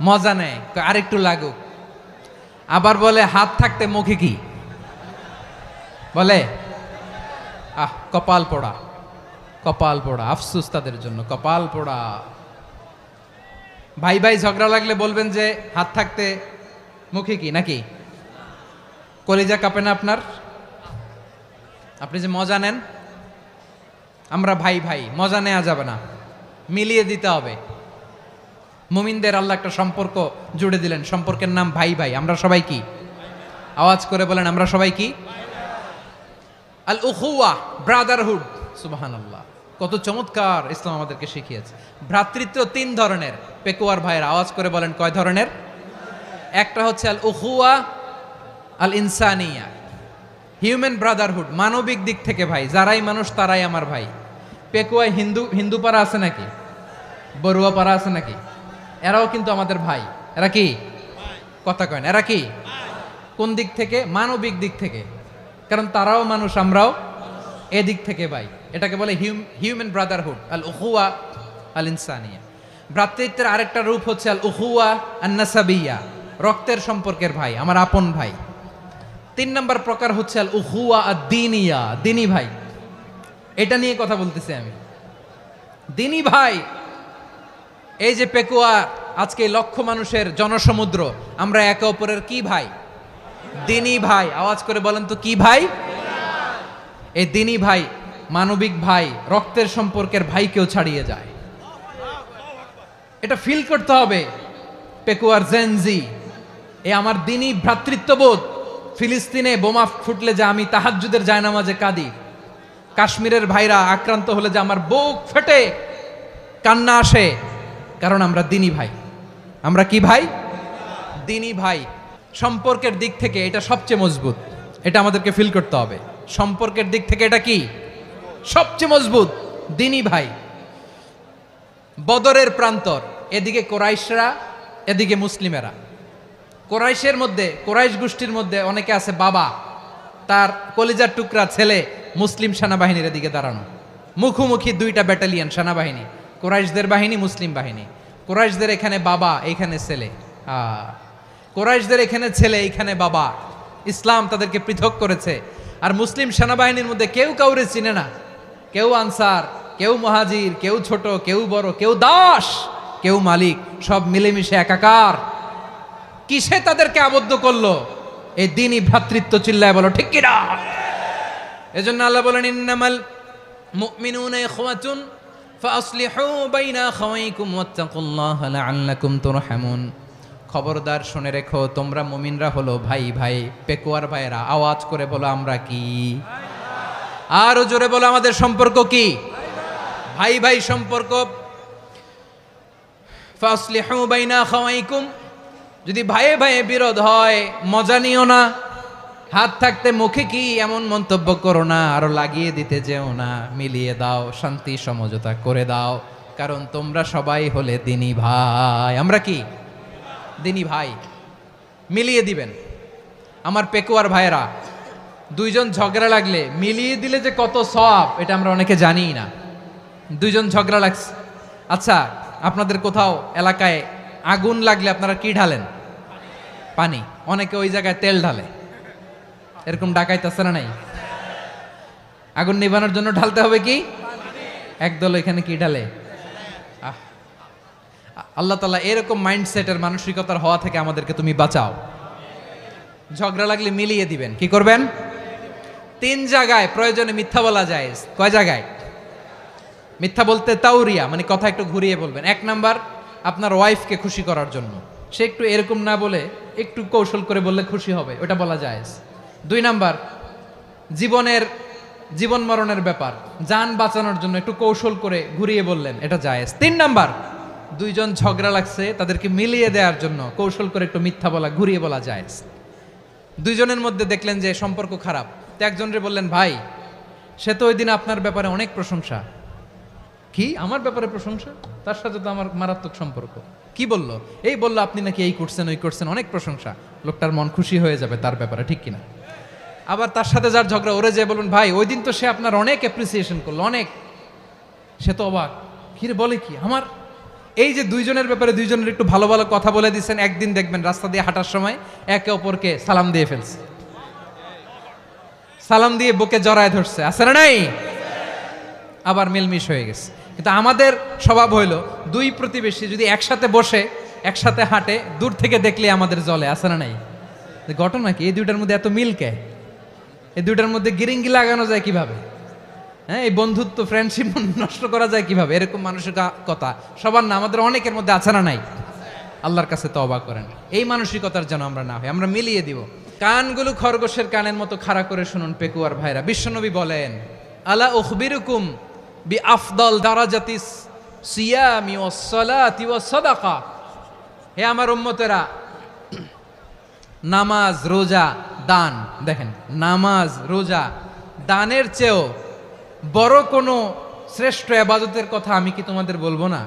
মজা নেয়, আরেকটু লাগুক। আবার বলে হাত থাকতে মুখে কি বলে? কপাল পোড়া, কপাল পোড়া, আফসোস তাদের জন্য, কপাল পোড়া। ভাই ভাই ঝগড়া লাগলে বলবেন যে হাত থাকতে মুখে কি, নাকি? কলিজা কাঁপে না আপনার? আপনি যে মজা নেন। আমরা ভাই ভাই, মজা নেওয়া যাবে না, মিলিয়ে দিতে হবে। মুমিনদের আল্লাহ একটা সম্পর্ক জুড়ে দিলেন, সম্পর্কের নাম ভাই ভাই। আমরা সবাই কি? আওয়াজ করে বলেন, আমরা সবাই কি? আল উখুয়া, ব্রাদারহুড। সুবহানাল্লাহ, কত চমৎকার ইসলাম আমাদেরকে শিখিয়েছে। ভ্রাতৃত্ব তিন ধরনের। পেকুয়ার ভাইয়ের আওয়াজ করে বলেন কয় ধরনের? একটা হচ্ছে আল উখুয়া আল ইনসানিয়া, হিউম্যান ব্রাদারহুড, মানবিক দিক থেকে ভাই, যারাই মানুষ তারাই আমার ভাই। পেকুয়ায় হিন্দু পাড়া আছে নাকি? বড়ুয়া পাড়া আছে নাকি? এরাও কিন্তু আমাদের ভাই। এরা কি? কথা কয় না, এরা কি? কোন দিক থেকে? মানবিক দিক থেকে, কারণ তারাও মানুষ, আমরাও এদিক থেকে ভাই। এটাকে বলে হিউম্যান ব্রাদারহুড, আল উখুয়া আল ইনসানিয়া। ভ্রাতৃত্বের আরেকটা রূপ হচ্ছে আল উখুয়া আন নাসাবিয়া, রক্তের সম্পর্কের ভাই, আমার আপন ভাই। তিন নম্বর প্রকার হচ্ছে আল উখুয়া আদ দ্বীনিয়া, দ্বীনি ভাই। এটা নিয়ে কথা বলতেছি আমি, দ্বীনি ভাই। এই যে পেকুয়া, আজকে লক্ষ মানুষের জনসমুদ্র, আমরা একে অপরের কি ভাই? দ্বীনি ভাই। আওয়াজ করে বলেন তো কি ভাই? এই দ্বীনি ভাই, মানবিক ভাই, রক্তের সম্পর্কের ভাইকেও ছাড়িয়ে যায়। এটা ফিল করতে হবে। পেকুয়ার জেনজি, এ আমার দ্বীনি ভ্রাতৃত্ববোধ। ফিলিস্তিনে বোমা ফুটলে যে আমি তাহাজ্জুদের জায়নামাজে কাঁদি, কাশ্মীরের ভাইরা আক্রান্ত হলে যে আমার বুক ফেটে কান্না আসে, কারণ আমরা দ্বীনি ভাই। আমরা কি ভাই? দ্বীনি ভাই। সম্পর্কের দিক থেকে এটা সবচেয়ে মজবুত, এটা আমাদেরকে ফিল করতে হবে। সম্পর্কের দিক থেকে এটা কি? সবচেয়ে মজবুত, দ্বীনি ভাই। বদরের প্রান্তর, এদিকে কোরাইশরা, এদিকে মুসলিমেরা। কোরাইশের মধ্যে, কোরাইশ গোষ্ঠীর মধ্যে অনেকে আছে বাবা, তার কলিজার টুকরা ছেলে মুসলিম সেনাবাহিনীর এদিকে দাঁড়ানো, মুখোমুখি দুইটা ব্যাটালিয়ন সেনাবাহিনী, কোরাইশদের বাহিনী, মুসলিম বাহিনী। কোরাইশদের এখানে বাবা, এইখানে ছেলে। কোরাইশদের এখানে ছেলে, এইখানে বাবা। ইসলাম তাদেরকে পৃথক করেছে। আর মুসলিম সেনাবাহিনীর মধ্যে কেউ কাউরে চিনে না, কেউ আনসার, কেউ মুহাজির, কেউ ছোট, কেউ বড়, কেউ দাস, কেউ মালিক, সব মিলেমিশে একাকার। কিসে তাদেরকে আবদ্ধ করলো? এই দ্বীনি ভ্রাতৃত্ব। চিল্লায় বলো ঠিক কিনা? এজন্য আল্লাহ বলেন ইন্নামাল মুমিনুনা ইখওয়াতুন ফাসলিহু বাইনা আখাওয়াইকুম ওয়াত্তাকুল্লাহা লাআল্লাকুম তুরহামুন। খবরদার শুনে রেখো, তোমরা মুমিনরা হলো ভাই ভাই। পেকুয়ার ভাইরা আওয়াজ করে বলো আমরা কি? আরো জোরে বলো আমাদের সম্পর্ক কি? ভাই ভাই সম্পর্ক। ফাসলিহু বাইনা আখাওয়াইকুম, যদি ভাইয়ে ভাইয়ে বিরোধ হয় মজা নিও না, হাত থাকতে মুখে কি এমন মন্তব্য করো না, আরো লাগিয়ে দিতে যেও না, মিলিয়ে দাও, শান্তি সমঝোতা করে দাও, কারণ তোমরা সবাই হলে দিনী ভাই। আমরা কি দিনী ভাই? মিলিয়ে দিবেন। আমার পেকুয়ার ভাইরা, দুইজন ঝগড়া লাগলে মিলিয়ে দিলে যে কত সওয়াব, এটা আমরা অনেকে জানি না। দুইজন ঝগড়া লাগছে, আচ্ছা আপনাদের কোথাও এলাকায় আগুন লাগলে আপনারা কি ঢালেন? পানি। অনেকে ওই জায়গায় তেল ঢালে, এরকম ডাকাইতেছে না নাই? আগুন নিভানোর জন্য ঢালতে হবে কি? একদল এখানে কি ঢালে? আল্লাহ তাআলা এরকম মাইন্ডসেটের মানসিকতার হওয়া থেকে আমাদেরকে তুমি বাঁচাও। ঝগড়া লাগলে মিলিয়ে দিবেন। কি করবেন? 3 জায়গায় প্রয়োজনে মিথ্যা বলা যায়। কয় জায়গায় মিথ্যা বলতে? তাউরিয়া, মানে কথা একটু ঘুরিয়ে বলবেন। 1 নাম্বার, আপনার ওয়াইফকে খুশি করার জন্য, সে একটু এরকম না বলে একটু কৌশল করে বললে খুশি হবে, ওটা বলা যায়। 2 নাম্বার, জীবন মরণের ব্যাপার, জান বাঁচানোর জন্য একটু কৌশল করে ঘুরিয়ে বললেন, এটা জায়েজ। 3 নাম্বার, দুইজন ঝগড়া লাগছে তাদেরকে মিলিয়ে দেওয়ার জন্য কৌশল করে একটু মিথ্যা বলা, ঘুরিয়ে বলা জায়েজ। দুইজনের মধ্যে দেখলেন যে সম্পর্ক খারাপ, তো একজনরে বললেন, ভাই সে তো ওই দিন আপনার ব্যাপারে অনেক প্রশংসা। কি আমার ব্যাপারে প্রশংসা? তার সাথে তো আমার মারাত্মক সম্পর্ক। কি বললো? এই বললো আপনি নাকি এই করছেন ওই করছেন, অনেক প্রশংসা। লোকটার মন খুশি হয়ে যাবে তার ব্যাপারে, ঠিক কিনা? আবার তার সাথে যার ঝগড়া, ওরে যে বলবেন, ভাই ওই দিন তো সে আপনার অনেক অ্যাপ্রিসিয়েশন করলো, অনেক। সে তো অবাক, কিরে বলে কি আমার? এই যে দুইজনের ব্যাপারে দুইজনের একটু ভালো ভালো কথা বলে দিচ্ছেন, একদিন দেখবেন রাস্তা দিয়ে হাঁটার সময় একে অপরকে সালাম দিয়ে ফেলছে, সালাম দিয়ে বুকে জড়ায় ধরছে, আছে না নাই? আবার মিলমিশ হয়ে গেছে। কিন্তু আমাদের স্বভাব হইল, দুই প্রতিবেশী যদি একসাথে বসে একসাথে হাঁটে, দূর থেকে দেখলে আমাদের জলে, আছে না নাই? ঘটনা কি? এই দুইটার মধ্যে এত মিল কে? এই দুইটার মধ্যে গিরিঙ্গি লাগানো যায় কিভাবে? হ্যাঁ, এই বন্ধুত্ব ফ্রেন্ডশিপ নষ্ট করা যায় কিভাবে? এরকম মানসিকতা সবার না, আমাদের অনেকের মধ্যে আছে না নাই? আল্লাহর কাছে তওবা করেন, এই মানসিকতার যেন আমরা না হই, আমরা মিলিয়ে দিব। কানগুলো খরগোশের কানের মতো খাড়া করে শুনুন পেকুয়ার ভাইরা। বিশ্বনবী বলেন, আলা উখবিরুকুম বি আফদল দারাজাতিস সিয়ামি ওয়াস সালাতি ওয়াস সাদাকা। হে আমার উম্মতেরা, নামাজ, রোজা, দান, দেখেন নামাজ, রোজা, দানের চেয়েও বড় কোনো শ্রেষ্ঠ ইবাদতের কথা আমি কি তোমাদের বলবো না?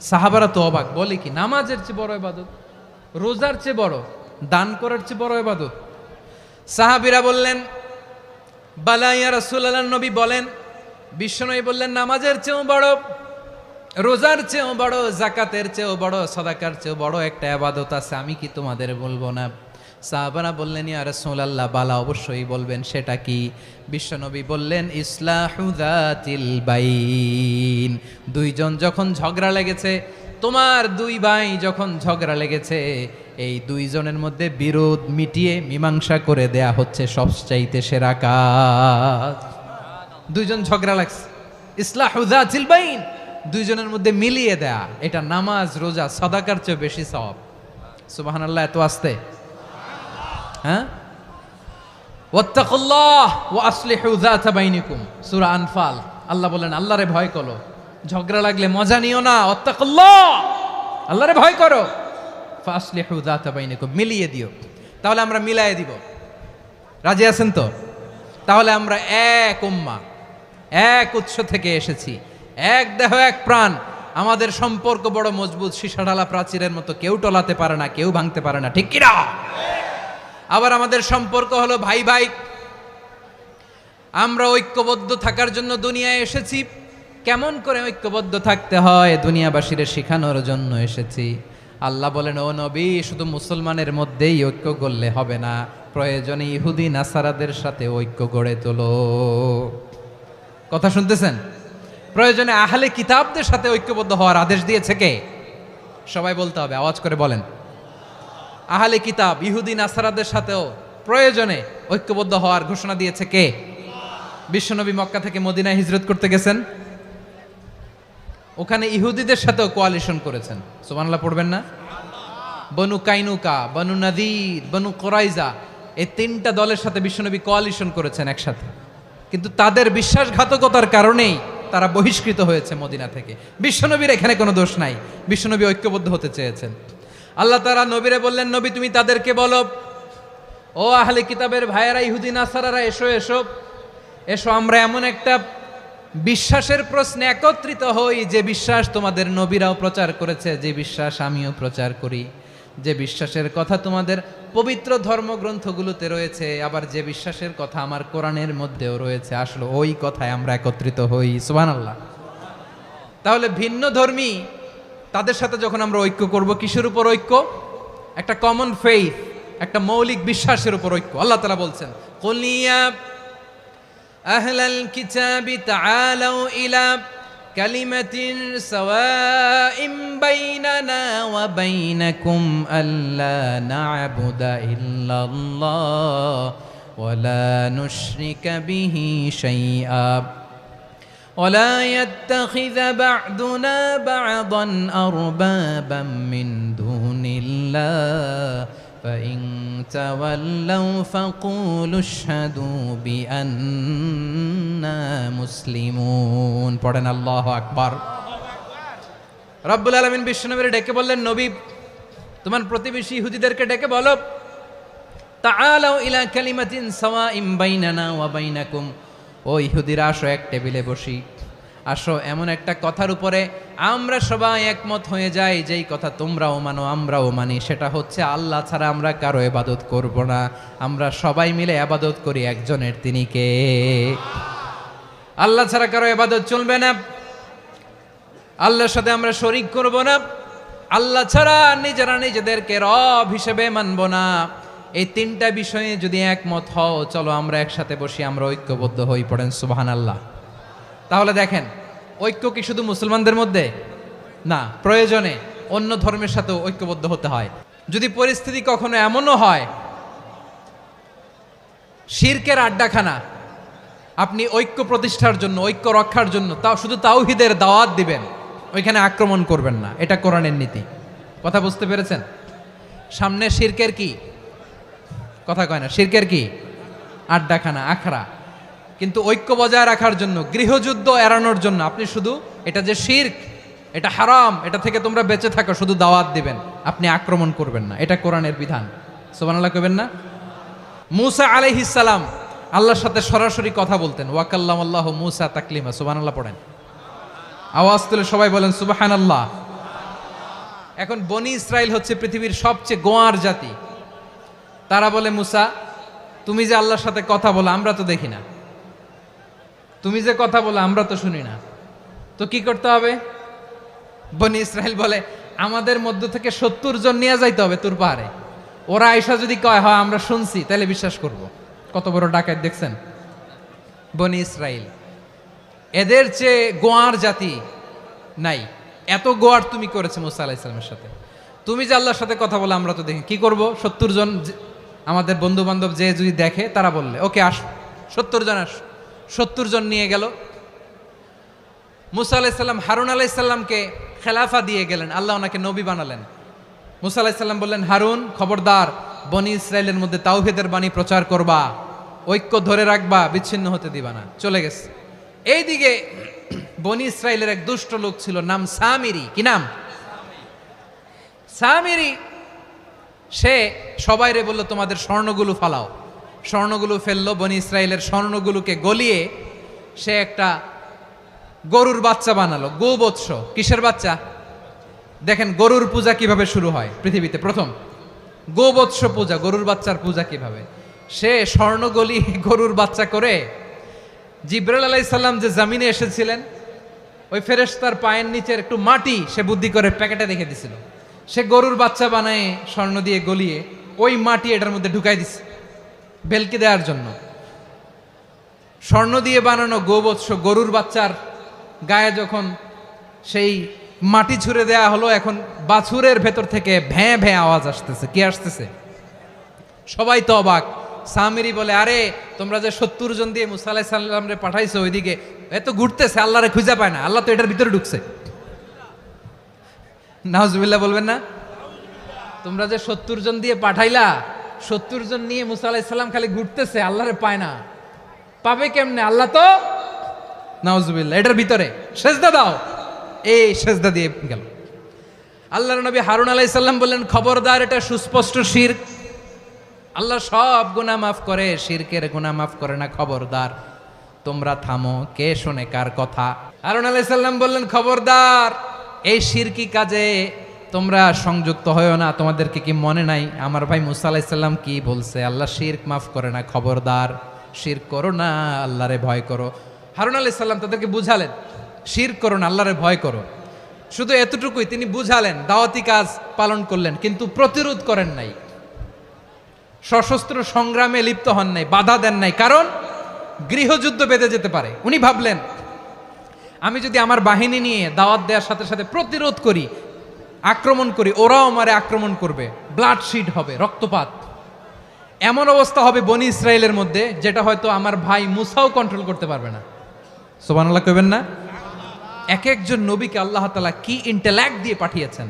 সাহাবারা তো অবাক, বলে কি নামাজের চেয়ে বড় ইবাদত, রোজার চেয়ে বড়, দান করার চেয়ে বড় ইবাদত? সাহাবীরা বললেন, বালা ইয়া রাসূলুল্লাহ। নবী বলেন, বিশ্বনবী বললেন, নামাজের চেয়েও বড়, রোজার চেয়েও বড়, যাকাতের চেয়েও বড়, সাদাকার চেয়েও বড় একটা ইবাদত আছে, আমি কি তোমাদের বলবো না? সাহাবারা বললেন, ইয়া রাসূলুল্লাহ, বালা, অবশ্যই বলবেন, সেটা কি? বিশ্বনবী বললেন, ইসলাহু যাতিল বাইন। দুইজন যখন ঝগড়া লেগেছে, তোমার দুই ভাই যখন ঝগড়া লেগেছে, এই দুইজনের মধ্যে বিরোধ মিটিয়ে মীমাংসা করে দেয়া হচ্ছে সবচাইতে সেরা কাজ। দুইজন ঝগড়া লাগছে, ইসলাহু যাতিল বাইন, দুইজনের মধ্যে মিলিয়ে দেয়া, এটা নামাজ, রোজা, সাদাকার চেয়ে বেশি সওয়াব। সুবহানাল্লাহ, এত আসতে। হ্যাঁ, ওয়াত্তাকুল্লাহ ওয়া আসলিহু যাতা বাইনিকুম, সূরা আনফাল। আল্লাহ বলেন, আল্লাহরে ভয় করো, ঝগড়া লাগলে মজা নিও না, ওয়াত্তাকুল্লাহ, আল্লাহরে ভয় করো, ফাসলিহু যাতা বাইনিকুম, মিলিয়ে দিও। তাহলে আমরা মিলায়ে দিব, রাজি আছেন তো? তাহলে আমরা এক উম্মাহ, এক উৎস থেকে এসেছি, এক দেহ এক প্রাণ, আমাদের সম্পর্ক বড় মজবুত, সীসাঢালা প্রাচীরের মতো, কেউ টলাতে পারে না, কেউ ভাঙতে পারে না, ঠিক কিনা? আবার আমাদের সম্পর্ক হলো ভাই ভাই, আমরা ঐক্যবদ্ধ থাকার জন্য দুনিয়ায় এসেছি। কেমন করে ঐক্যবদ্ধ থাকতে হয় দুনিয়াবাসীর শেখানোর জন্য এসেছি। আল্লাহ বলেন, ও নবী, শুধু মুসলমানের মধ্যেই ঐক্য গড়লে হবে না, প্রয়োজনে ইহুদি নাসারাদের সাথে ঐক্য গড়ে তোলো। কথা শুনতেছেন? প্রয়োজনে আহলে কিতাবদের সাথে ঐক্যবদ্ধ হওয়ার আদেশ দিয়েছে কে? সবাই বলতে হবে, আওয়াজ করে বলেন। আহলে কিতাব, ইহুদি নাসারাদের সাথেও প্রয়োজনে ঐক্যবদ্ধ হওয়ার ঘোষণা দিয়েছে কে? বিশ্বনবী মক্কা থেকে মদিনায় হিজরত করতে গেছেন, ওখানে ইহুদিদের সাথেও কোয়ালিশন করেছেন। সুবহানাল্লাহ পড়বেন না? বনু কাইনুকা, বনু নাদির, বনু কুরাইজা, এই 3টা দলের সাথে বিশ্বনবী কোয়ালিশন করেছেন একসাথে। কিন্তু তাদের বিশ্বাসঘাতকতার কারণেই তারা বহিষ্কৃত হয়েছে মদিনা থেকে। বিশ্বনবীর এখানে কোনো দোষ নাই, বিশ্বনবী ঐক্যবদ্ধ হতে চেয়েছেন। আল্লাহ তাআলা নবীরে বললেন, নবী তুমি তাদেরকে বলো, ও আহলে কিতাবের ভাইয়েরা, ইহুদি নাসারারা, এসো এসো এসো, আমরা এমন একটা বিশ্বাসের প্রশ্নে একত্রিত হই যে বিশ্বাস তোমাদের নবীরাও প্রচার করেছে, যে বিশ্বাস আমিও প্রচার করি, যে বিশ্বাসের কথা তোমাদের পবিত্র ধর্মগ্রন্থগুলোতে রয়েছে, আবার যে বিশ্বাসের কথা আমার কোরআনের মধ্যেও রয়েছে, আসলে ওই কথায় আমরা একত্রিত হই। সুবহানাল্লাহ। তাহলে ভিন্ন ধর্মী তাদের সাথে যখন আমরা ঐক্য করব, কিসের উপর ঐক্য? একটা কমন ফেইথ, একটা মৌলিক বিশ্বাসের উপর ঐক্য। আল্লাহ তাআলা বলছেন, কুল ইয়া আহলাল কিতাবি তাআলাউ ইলা কালিমাতিন সাওয়াইম বাইনানা ওয়া বাইনাকুম আল্লা না'বুদা ইল্লাল্লাহ ওয়া লা নুশরিকা বিহি শাইআ ولا يتخذ بعضنا بعضا أربابا من دون الله فإن تولوا فقولوا اشهدوا بأننا مسلمون পড়েন আল্লাহু আকবার। রব্বুল আলামিন বিশ্বনবীর ডেকে বললেন, নবী তোমার প্রতিবেশী ইহুদিদেরকে ডেকে বলো, তাআলাউ ইলা কালিমাতিন সাওয়াইম বাইনানা ওয়া বাইনাকুম, ও ইহুদিরা আসো, এক টেবিলে বসি, আসো এমন একটা কথার উপরে আমরা সবাই একমত হয়ে যাই, যেই কথা তোমরাও মানো আমরাও মানি, সেটা হচ্ছে আল্লাহ ছাড়া আমরা কারো ইবাদত করব না, আমরা সবাই মিলে ইবাদত করি একজনের, তিনি কে? আল্লাহ ছাড়া কারো ইবাদত চলবে না, আল্লাহর সাথে আমরা শরীক করব না, আল্লাহ ছাড়া নিজেরা নিজেদেরকে রব হিসেবে মানব না। এই তিনটা বিষয়ে যদি একমত হও, চলো আমরা একসাথে বসি, আমরা ঐক্যবদ্ধ হই। পড়েন সুবহানাল্লাহ। তাহলে দেখেন, ঐক্য কি শুধু মুসলমানদের মধ্যে না, প্রয়োজনে অন্য ধর্মের সাথেও ঐক্যবদ্ধ হতে হয়। যদি পরিস্থিতি কখনো এমনও হয় শিরকের আড্ডাখানা, আপনি ঐক্য প্রতিষ্ঠার জন্য, ঐক্য রক্ষার জন্য তাও শুধু তাওহীদের দাওয়াত দিবেন, ওইখানে আক্রমণ করবেন না, এটা কোরআনের নীতি। কথা বুঝতে পেরেছেন? সামনে শিরকের কি কথা কয় না, শিরকের কি আড্ডাখানা, আখড়া। কিন্তু ঐক্য বজায় রাখার জন্য, গৃহযুদ্ধ এড়ানোর জন্য আপনি শুধু এটা যে শিরক, এটা হারাম, এটা থেকে তোমরা বেঁচে থাকো, শুধু দাওয়াত দিবেন, আপনি আক্রমণ করবেন না, এটা কোরআনের বিধান। সুবহানাল্লাহ কইবেন না? মূসা আলাইহিস সালাম আল্লাহর সাথে সরাসরি কথা বলতেন, ওয়া কাল্লামাল্লাহু মূসা তাকলিমা। সুবহানাল্লাহ পড়েন, আওয়াজ তুলে সবাই বলেন সুবহানাল্লাহ। এখন বনি ইসরাইল হচ্ছে পৃথিবীর সবচেয়ে গোয়ার জাতি। তারা বলে, মূসা তুমি যে আল্লাহর সাথে কথা বলো আমরা তো দেখি না, তুমি যে কথা বলো আমরা তো শুনি না, তো কি করতে হবে? বনি ইসরাইল বলে, আমাদের মধ্য থেকে 70 জন নিয়ে যাইতে হবে তুর পাহাড়ে, ওরা আয়েশা যদি কয় হয় আমরা শুনছি তাহলে বিশ্বাস করব। কত বড় ডাকাত দেখছেন বনি ইসরাইল। এদের চেয়ে গোয়ার জাতি নাই, এত গোয়ার তুমি করেছে মূসা আলাইহিস সালামের সাথে। তুমি যে আল্লাহর সাথে কথা বলে আমরা তো দেখি, কি করব? 70 জন আমাদের বন্ধু বান্ধব যে যদি দেখে, তারা বললে ওকে আস, 70 জন আস। 70 জন নিয়ে গেল। মূসা আলাইহিস সালাম হারুন আলাইহিস সালামকে খেলাফা দিয়ে গেলেন, আল্লাহ ওনাকে নবী বানালেন। মূসা আলাইহিস সালাম বললেন, হারুন খবরদার, বনি ইসরাইলের মধ্যে তাওহীদের বাণী প্রচার করবা, ঐক্য ধরে রাখবা, বিচ্ছিন্ন হতে দিবা না। চলে গেছে। এইদিকে বনি ইসরাইলের এক দুষ্ট লোক ছিল, নাম সামিরি। কি নাম? সামিরি। সে সবাইরে বলল, তোমাদের স্বর্ণগুলো ফালাও। স্বর্ণগুলো ফেললো, বনি ইসরাইলের স্বর্ণগুলোকে গলিয়ে সে একটা গরুর বাচ্চা বানালো, গোবৎস। কিসের বাচ্চা? দেখেন গরুর পূজা কিভাবে শুরু হয় পৃথিবীতে, প্রথম গোবৎস পূজা, গরুর বাচ্চার পূজা কিভাবে। সে স্বর্ণ গলিয়ে গরুর বাচ্চা করে, জিবরাইল আলাইহিস সালাম যে জমিনে এসেছিলেন, ওই ফেরেশতার পায়ের নিচের একটু মাটি সে বুদ্ধি করে প্যাকেটে রেখে দিছিল। সে গরুর বাচ্চা বানায় স্বর্ণ দিয়ে গলিয়ে ওই মাটি এটার মধ্যে ঢুকাই দিছে ভেলকি দেওয়ার জন্য। স্বর্ণ দিয়ে বানানো গোবৎস গরুর বাচ্চার গায়ে যখন সেই মাটি ছুঁড়ে দেয়া হলো, এখন বাছুরের ভেতর থেকে ভ্যাঁ ভ্যাঁ আওয়াজ আসতেছে। কি আসতেছে? সবাই তো অবাক। সামিরি বলে, আরে তোমরা যে 70 জন দিয়ে মূসা আলাইহিস সালামরে পাঠাইছো, ওইদিকে এত ঘুরতেছে, আল্লাহরে খুঁজে পায় না, আল্লাহ তো এটার ভিতরে ঢুকছে। নাউজুবিল্লাহ বলবেন না? তোমরা যে 70 জন দিয়ে পাঠাইলা, 70 জন নিয়ে মূসা আলাইহিস সালাম খালি ঘুরতেছে, আল্লাহরে পায় না। পাবে কেমনে? আল্লাহ তো, নাউজুবিল্লাহ, এটার ভিতরে সেজদা দাও। এই সেজদা দিয়ে গেল। আল্লাহর নবী হারুন আলাইহিস সালাম বললেন, খবরদার, এটা সুস্পষ্ট শিরক। আল্লাহ সব গুনাহ মাফ করে, শিরকের গুনাহ মাফ করে না। খবরদার, তোমরা থামো। কে শোনে কার কথা? হারুন আলাইহিস সালাম বললেন, খবরদার, এই শিরকি কাজে তোমরা সংযুক্ত হয়ো না। তোমাদেরকে কি মনে নাই আমার ভাই মুসা আলাইহিস সালাম কি বলছে? আল্লাহ শিরক মাফ করে না। খবরদার, শিরক করো না, আল্লাহরে ভয় করো। হারুন আলাইহিস সালাম তাদেরকে বুঝালেন, শিরক করো না, আল্লাহরে ভয় করো। শুধু এতটুকুই তিনি বুঝালেন, দাওয়াতি কাজ পালন করলেন, কিন্তু প্রতিরোধ করেন নাই, সশস্ত্র সংগ্রামে লিপ্ত হন নাই, বাধা দেন নাই। কারণ গৃহযুদ্ধ বেঁধে যেতে পারে। উনি ভাবলেন, আমি যদি আমার বাহিনী নিয়ে দাওয়াত দেওয়ার সাথে সাথে প্রতিরোধ করি, আক্রমণ করি, ওরাও আমারে আক্রমণ করবে, ব্লাডশিড হবে, রক্তপাত। এমন অবস্থা হবে বনি ইসরায়েলের মধ্যে, যেটা হয়তো আমার ভাই মুসাও কন্ট্রোল করতে পারবে না। সুবহানাল্লাহ কইবেন না? এক একজন নবীকে আল্লাহ তাআলা কি ইন্টেলেক্ট দিয়ে পাঠিয়েছেন।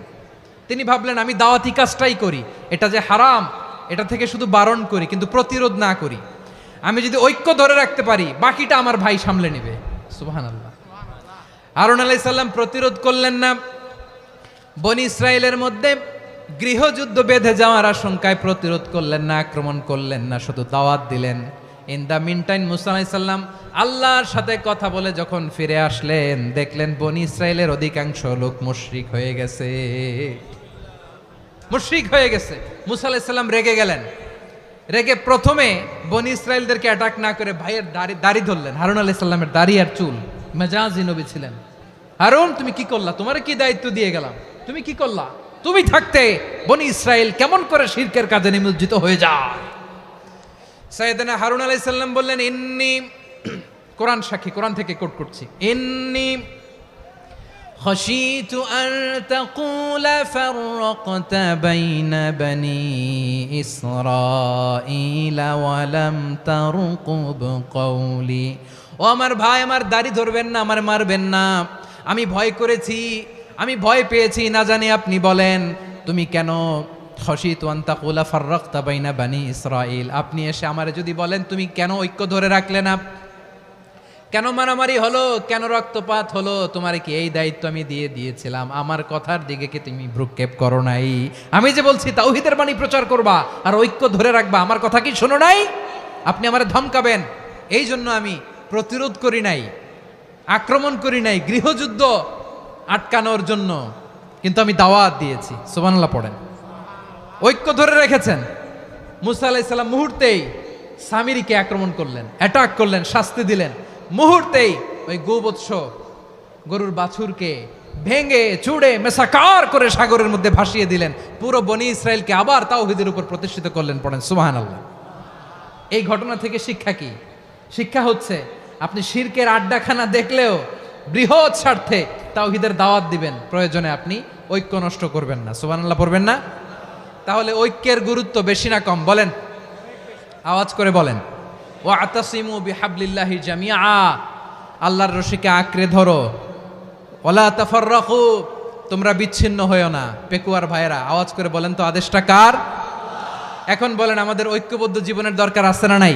তিনি ভাবলেন, আমি দাওয়াতি কাজটাই করি, এটা যে হারাম এটা থেকে শুধু বারণ করি, কিন্তু প্রতিরোধ না করি। আমি যদি ঐক্য ধরে রাখতে পারি, বাকিটা আমার ভাই সামলে নেবে। সুবহানাল্লাহ। হারুন আলাইহিস সালাম প্রতিরোধ করলেন না। বনি ইসরায়েলের মধ্যে গৃহযুদ্ধ বেঁধে যাওয়ার আশঙ্কায় প্রতিরোধ করলেন না, আক্রমণ করলেন না, শুধু দাওয়াত দিলেন। ইন দ্য মিন টাইম মুসা আলাইহিস সালাম আল্লাহর সাথে কথা বলে যখন ফিরে আসলেন, দেখলেন বনি ইসরায়েলের অধিকাংশ লোক মুশরিক হয়ে গেছে। মুশরিক হয়ে গেছে। মুসা আলাইহিস সালাম রেগে গেলেন। রেগে প্রথমে বনি ইসরায়েলদেরকে অ্যাটাক না করে ভাইয়ের দাড়ি ধরলেন। হারুন আলাইহিস সালামের দাড়ি আর চুল। মেজাজি নবী ছিলেন। হারুন, তুমি কি করলা? তোমার কি দায়িত্ব দিয়ে গেলাম, তুমি কি করলা? তুমি থাকতে বনি ইসরায়েল কেমন করে শিরকের কাজে নিমজ্জিত হয়ে যায়? সাইয়েদনা হারুন আলাইহিস সালাম বললেন, ইন্নী, কোরআন সাক্ষী, কোরআন থেকে কোট করছি, ইন্নী خشيت أن تقول فرقت بين بني إسرائيل ولم ترقب قولي। ও আমার ভাই, আমার দাড়ি ধরবেন না, আমার মারবেন না। আমি ভয় করেছি, আমি ভয় পেয়েছি, না জানি আপনি বলেন তুমি কেন খশিতু আন তাকুলা ফাররাকতা বাইনা বানি ইসরাইল। আপনি এসে আমারে যদি বলেন তুমি কেন ঐক্য ধরে রাখলে না, কেন মারামারি হলো, কেন রক্তপাত হলো, তোমার কি এই দায়িত্ব আমি দিয়ে দিয়েছিলাম? আমার কথার দিকে কি তুমি ভ্রুক্ষেপ করো নাই? আমি যে বলছি তাওহীদের বাণী প্রচার করবা আর ঐক্য ধরে রাখবা, আমার কথা কি শোনো নাই? আপনি আমারে ধমকাবেন, এই জন্য আমি প্রতিরোধ করি নাই, আক্রমণ করি নাই, গৃহযুদ্ধ আটকানোর জন্য, কিন্তু আমি দাওয়াত দিয়েছি। সুবহানাল্লাহ পড়েন। ঐক্য ধরে রেখেছেন। মুসা আলাইহিস সালাম মুহূর্তেই সামিরীকে আক্রমণ করলেন, অ্যাটাক করলেন, শাস্তি দিলেন। মুহূর্তেই ওই গোবৎস গরুর বাছুরকে ভেঙে চুড়ে মেসাকার করে সাগরের মধ্যে ভাসিয়ে দিলেন। পুরো বনি ইসরায়েলকে আবার তাওহীদের উপর প্রতিষ্ঠিত করলেন। পড়েন সুবহানাল্লাহ। এই ঘটনা থেকে শিক্ষা কি? শিক্ষা হচ্ছে, আপনি শিরকের আড্ডাখানা দেখলেও বৃহৎ স্বার্থে তাওহীদের দাওয়াত দিবেন, প্রয়োজনে আপনি ঐক্য নষ্ট করবেন না। সুবহানাল্লাহ পড়বেন না? তাহলে ঐক্যের গুরুত্ব বেশি না কম? বলেন, আওয়াজ করে বলেন। ওয়াতাসিমু বিহাবলিল্লাহি জামিআ, আল্লাহর রশিকে আঁকড়ে ধরো। ওয়ালা তাফাররাকু, তোমরা বিচ্ছিন্ন হয়ো না। পেকুয়ার ভাইরা আওয়াজ করে বলেন তো, আদেশটা কার? এখন বলেন, আমাদের ঐক্যবদ্ধ জীবনের দরকার আছে না নাই?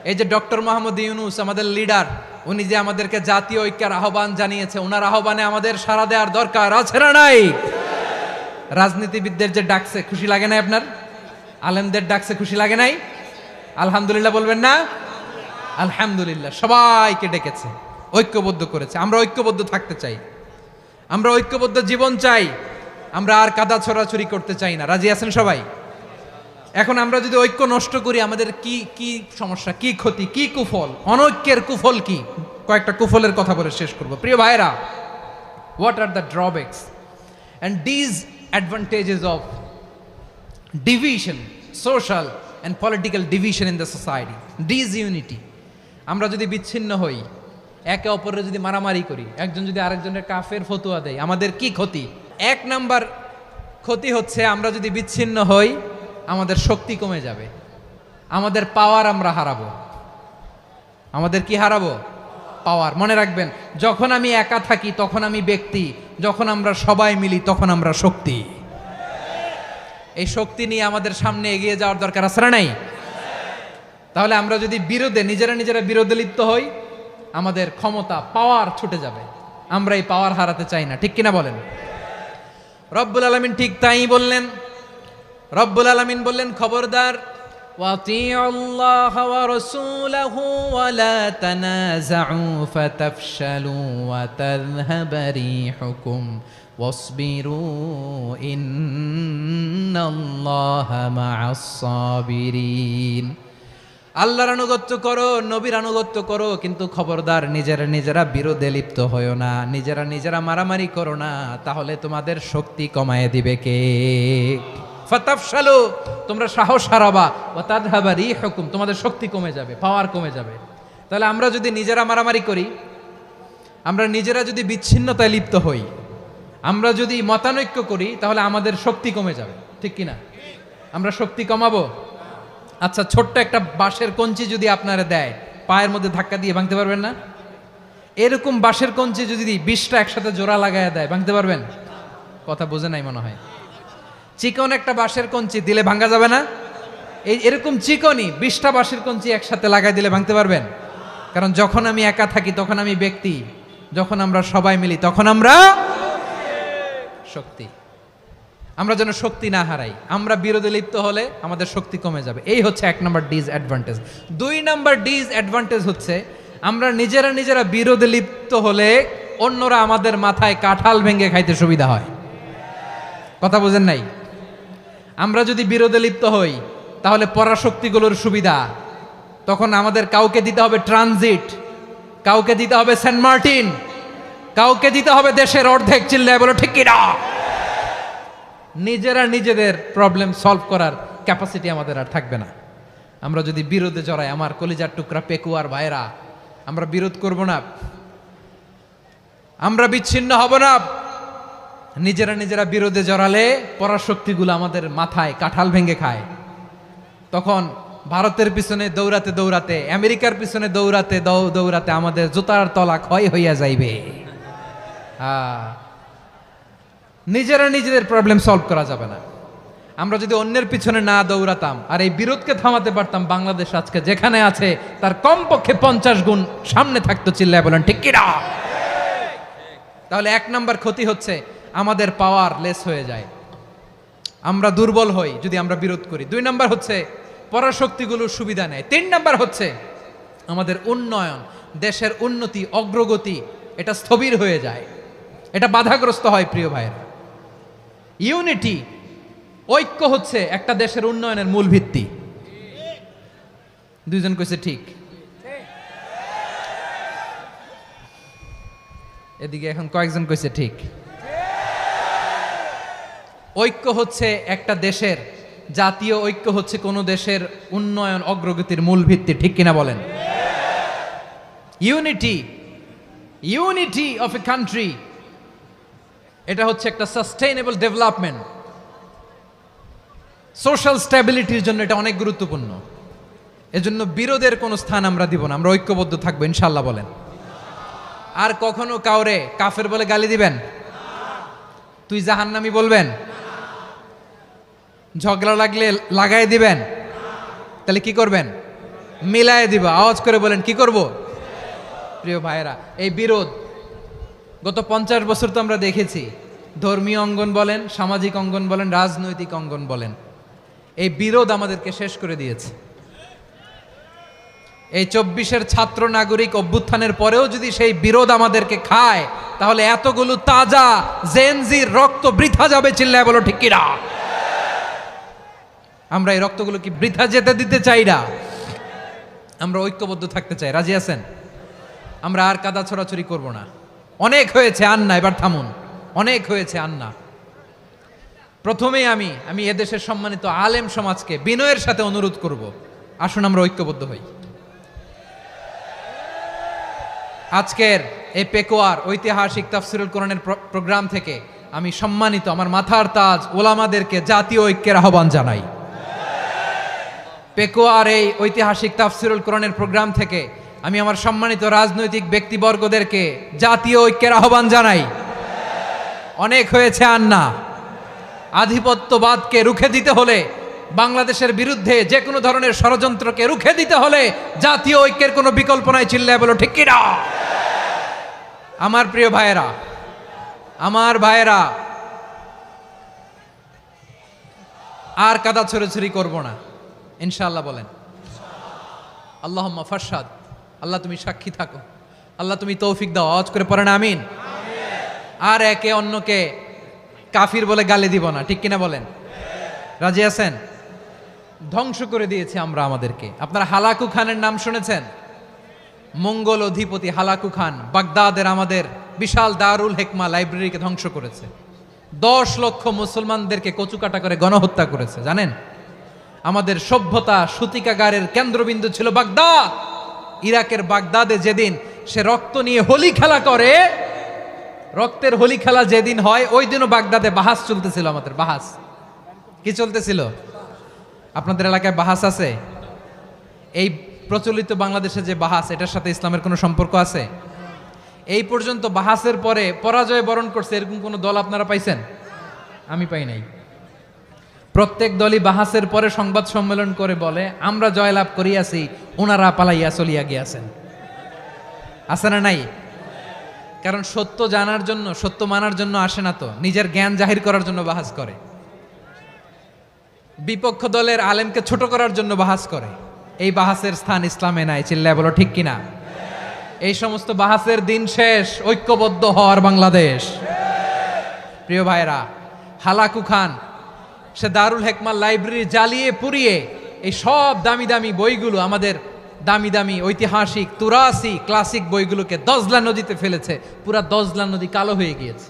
এই যে ডক্টর মোহাম্মদ ইউনূস আমাদের লিডার, উনি যে আমাদেরকে জাতীয় ঐক্যের আহ্বান জানিয়েছে, ওনার আহ্বানে আমাদের সাড়া দেওয়ার দরকার আছে না নাই? রাজনীতিবিদদের যে ডাকছে, খুশি লাগে নাই আপনার? আলেমদের ডাকছে, খুশি লাগে নাই? আলহামদুলিল্লাহ বলবেন না? আলহামদুলিল্লাহ। সবাইকে ডেকেছে, ঐক্যবদ্ধ করেছে। আমরা ঐক্যবদ্ধ থাকতে চাই, আমরা ঐক্যবদ্ধ জীবন চাই, আমরা আর কাদা ছড়াছড়ি করতে চাই না। রাজি আছেন সবাই? এখন আমরা যদি ঐক্য নষ্ট করি, আমাদের কি কি সমস্যা, কি ক্ষতি, কি কুফল? অনৈক্যের কুফল কি? কয়েকটা কুফলের কথা বলে শেষ করব। প্রিয় ভাইরা, what are the drawbacks and disadvantages of division, social and political division in the society, disunity? আমরা যদি বিচ্ছিন্ন হই, একে অপরের যদি মারামারি করি, একজন যদি আরেকজনের কাফের ফতোয়া দেয়, আমাদের কি ক্ষতি? এক নাম্বার ক্ষতি হচ্ছে, আমরা যদি বিচ্ছিন্ন হই, আমাদের শক্তি কমে যাবে, আমাদের পাওয়ার আমরা হারাবো। আমাদের কি হারাবো? পাওয়ার। মনে রাখবেন, যখন আমি একা থাকি তখন আমি ব্যক্তি, যখন আমরা সবাই মিলি তখন আমরা শক্তি। এই শক্তি নিয়ে আমাদের সামনে এগিয়ে যাওয়ার দরকার আছে না নাই? তাহলে আমরা যদি নিজেরা বিরোধে লিপ্ত হই, আমাদের ক্ষমতা, পাওয়ার ছুটে যাবে। আমরা এই পাওয়ার হারাতে চাই না, ঠিক কিনা বলেন? রব্বুল আলামিন ঠিক তাই বললেন। রব্বুল আলামিন বললেন, খবরদার وأطيعوا الله ورسوله ولا تنازعوا فتفشلوا وتذهب ريحكم واصبروا إن الله مع الصابرين আল্লাহর আনুগত্য করো, নবীর আনুগত্য করো, কিন্তু খবরদার নিজেরা বিরোধে লিপ্ত হয়ো না, নিজেরা মারামারি করো না, তাহলে তোমাদের শক্তি কমায় দিবে কে? ফাতাফশালু, তোমরা সাহস হারাবা, ওয়া তাযহাবা রিহুকুম, তোমাদের শক্তি কমে যাবে, পাওয়ার কমে যাবে। তাহলে আমরা যদি নিজেরা মারামারি করি, আমরা নিজেরা যদি বিচ্ছিন্নতায় লিপ্ত হই, আমরা যদি মতানৈক্য করি, তাহলে আমাদের শক্তি কমে যাবে, ঠিক কিনা? আমরা শক্তি কমাবো। আচ্ছা, ছোট্ট একটা বাঁশের কঞ্চি যদি আপনারা দেয়, পায়ের মধ্যে ধাক্কা দিয়ে ভাঙতে পারবেন না? এরকম বাঁশের কঞ্চি যদি 20টা একসাথে জোড়া লাগায় দেয়, ভাঙতে পারবেন? কথা বোঝে নাই মনে হয়। চিকন একটা বাঁশের কঞ্চি দিলে ভাঙা যাবে না? এরকম চিকনই 20টা বাঁশের কঞ্চি একসাথে লাগাই দিলে ভাঙতে পারবেন? কারণ যখন আমি একা থাকি তখন আমি ব্যক্তি, যখন আমরা সবাই মিলি তখন আমরা শক্তি। আমরা যেন শক্তি না হারাই। আমরা বিরোধে লিপ্ত হলে আমাদের শক্তি কমে যাবে। এই হচ্ছে 1 নম্বর ডিসঅ্যাডভান্টেজ। 2 নম্বর ডিসঅ্যাডভান্টেজ হচ্ছে আমরা নিজেরা বিরোধে লিপ্ত হলে অন্যরা আমাদের মাথায় কাঁঠাল ভেঙে খাইতে সুবিধা হয়। কথা বুঝেন নাই? আমরা যদি বিরোধে লিপ্ত হই তাহলে পরাশক্তিগুলোর সুবিধা, তখন আমাদের কাউকে দিতে হবে ট্রানজিট, কাউকে দিতে হবে সেন্ট মার্টিন, কাউকে দিতে হবে দেশের অর্ধেক। চিল্লায় বলো ঠিক কিনা? নিজেদের প্রবলেম সলভ করার ক্যাপাসিটি আমাদের আর থাকবে না। আমরা যদি বিরোধে জড়াই, আমার কলিজার টুকরা পেকুয়ার ভাইরা, আমরা বিরোধ করব না, আমরা বিচ্ছিন্ন হব না। নিজেরা বিরোধে জড়ালে পরাশক্তিগুলো আমাদের মাথায় কাঁঠাল ভেঙে খায়। তখন ভারতের পিছনে দৌড়াতে, আমেরিকার পিছনে দৌড়াতে আমাদের জুতার তলা ক্ষয় হইয়া যাইবে। নিজেদের প্রবলেম সলভ করা যাবে না। আমরা যদি অন্যের পিছনে না দৌড়াতাম আর এই বিরোধকে থামাতে পারতাম, বাংলাদেশ আজকে যেখানে আছে তার কমপক্ষে 50 গুণ সামনে থাকতো। চিল্লায় বলেন ঠিক কিনা? তাহলে 1 নম্বর ক্ষতি হচ্ছে আমাদের পাওয়ার লেস হয়ে যায়, আমরা দুর্বল হই যদি আমরা বিরোধ করি। 2 নম্বর হচ্ছে পরাশক্তিগুলোর সুবিধা নেয়। 3 নম্বর হচ্ছে আমাদের উন্নয়ন, দেশের উন্নতি, অগ্রগতি, এটা স্থবির হয়ে যায়, এটা বাধাগ্রস্ত হয়। প্রিয় ভাইয়েরা, ইউনিটি, ঐক্য হচ্ছে একটা দেশের উন্নয়নের মূল ভিত্তি। 2 জন কইছে ঠিক। এদিকে এখন কয়েকজন কইছে ঠিক। ঐক্য হচ্ছে একটা দেশের, জাতীয় ঐক্য হচ্ছে কোন দেশের উন্নয়ন অগ্রগতির মূল ভিত্তি, ঠিক কিনা বলেন? ইউনিটি অফ এ কান্ট্রি, এটা হচ্ছে একটা সাস্টেইনেবল ডেভেলপমেন্ট, সোশ্যাল স্ট্যাবিলিটির জন্য এটা অনেক গুরুত্বপূর্ণ। এজন্য বিরোধের কোনো স্থান আমরা দিব না, আমরা ঐক্যবদ্ধ থাকবো ইনশাআল্লাহ বলেন। আর কখনো কাউরে কাফের বলে গালি দিবেন? তুই জাহান্নামী বলবেন? ঝগড়া লাগলে লাগাই দিবেন? তাহলে কি করবেন? মিলায় দিবা। আওয়াজ করে বলেন কি করব? প্রিয় ভাইয়েরা, এই বিরোধ গত 50 বছর তো আমরা দেখেছি, ধর্মীয় অঙ্গন বলেন, সামাজিক অঙ্গন বলেন, রাজনৈতিক অঙ্গন বলেন, এই বিরোধ আমাদেরকে শেষ করে দিয়েছে। এই 24-এর ছাত্র নাগরিক অভ্যুত্থানের পরেও যদি সেই বিরোধ আমাদেরকে খায়, তাহলে এতগুলো তাজা জেনজির রক্ত বৃথা যাবে। চিল্লায় বলো ঠিক কিনা? আমরা এই রক্তগুলো কি বৃথা যেতে দিতে চাই না? আমরা ঐক্যবদ্ধ থাকতে চাই। রাজি আছেন? আমরা আর কাদা ছড়াছড়ি করব না। অনেক হয়েছে আন্না, এবার থামুন। অনেক হয়েছে আন্না। প্রথমেই আমি এদেশের সম্মানিত আলেম সমাজকে বিনয়ের সাথে অনুরোধ করব, আসুন আমরা ঐক্যবদ্ধ হই। আজকের এই পেকুয়ার ঐতিহাসিক তাফসিরুল কোরআনের প্রোগ্রাম থেকে আমি সম্মানিত আমার মাথার তাজ ওলামাদেরকে জাতীয় ঐক্যের আহ্বান জানাই। পেকুয়ার এই ঐতিহাসিক তাফসিরুল কোরআনের প্রোগ্রাম থেকে আমি আমার সম্মানিত রাজনৈতিক ব্যক্তিবর্গদেরকে জাতীয় ঐক্যের আহ্বান জানাই। অনেক হয়েছে আন্না। আধিপত্যবাদকে রুখে দিতে হলে, বাংলাদেশের বিরুদ্ধে যে কোনো ধরনের ষড়যন্ত্রকে রুখে দিতে হলে জাতীয় ঐক্যের কোনো বিকল্প নাই। চিল্লায় বলো ঠিক কিনা? আমার প্রিয় ভাইয়েরা, আমার ভাইয়েরা, আর কাদা ছড়াছড়ি করব না। ইনশাআল্লাহ বলেন। আল্লাহুম্মা ফারশাদ, আল্লাহ তুমি সাক্ষী থাকো, আল্লাহ তুমি তৌফিক দাও। আওয়াজ করে পড়েন আমিন। আর একে অন্যকে কাফির বলে গালি দিব না, ঠিক কিনা বলেন? রাজি আছেন? ধ্বংস করে দিয়েছি আমরা আমাদেরকে। আপনারা হালাকু খানের নাম শুনেছেন? মঙ্গল অধিপতি হালাকু খান বাগদাদের আমাদের বিশাল দারুল হেকমা লাইব্রেরিকে ধ্বংস করেছে। 10 লক্ষ মুসলমানদেরকে কচুকাটা করে গণহত্যা করেছে। জানেন, আমাদের সভ্যতা সূতিকাগারের কেন্দ্রবিন্দু ছিল বাগদাদ। ইরাকের বাগদাদে যেদিন সে রক্ত নিয়ে হোলি খেলা করে, রক্তের হোলি খেলা যেদিন হয়, ওই দিনও বাগদাদে বাহাস চলতেছিল। আমাদের বাহাস কি চলতেছিল? আপনাদের এলাকায় বাহাস আছে? এই প্রচলিত বাংলাদেশে যে বাহাস, এটার সাথে ইসলামের কোনো সম্পর্ক আছে? এই পর্যন্ত বাহাসের পরে পরাজয় বরণ করছে এরকম কোন দল আপনারা পাইছেন? আমি পাই নাই। প্রত্যেক দলই বাহাসের পরে সংবাদ সম্মেলন করে বলে আমরা জয়লাভ করিয়াছি, ওনারা পালাইয়া চলিয়া গিয়াছেন। আছে না নাই? কারণ সত্য জানার জন্য, সত্য মানার জন্য আসে না তো, নিজের জ্ঞান জাহির করার জন্য বাহাস করে। বিপক্ষ দলের আলেমকে ছোট করার জন্য বাহাস করে। এই বাহাসের স্থান ইসলামে নাই। চিল্লায় বলো ঠিক কিনা? এই সমস্ত বাহাসের দিন শেষ। ঐক্যবদ্ধ হওয়ার বাংলাদেশ। প্রিয় ভাইরা, হালাকু খান সে দারুল হেকমা লাইব্রেরি জ্বালিয়ে পুড়িয়ে এই সব দামি দামি বইগুলো, আমাদের দামি দামি ঐতিহাসিক তুরাসি ক্লাসিক বইগুলোকে দজলা নদীতে ফেলেছে। পুরা দজলা নদী কালো হয়ে গিয়েছে।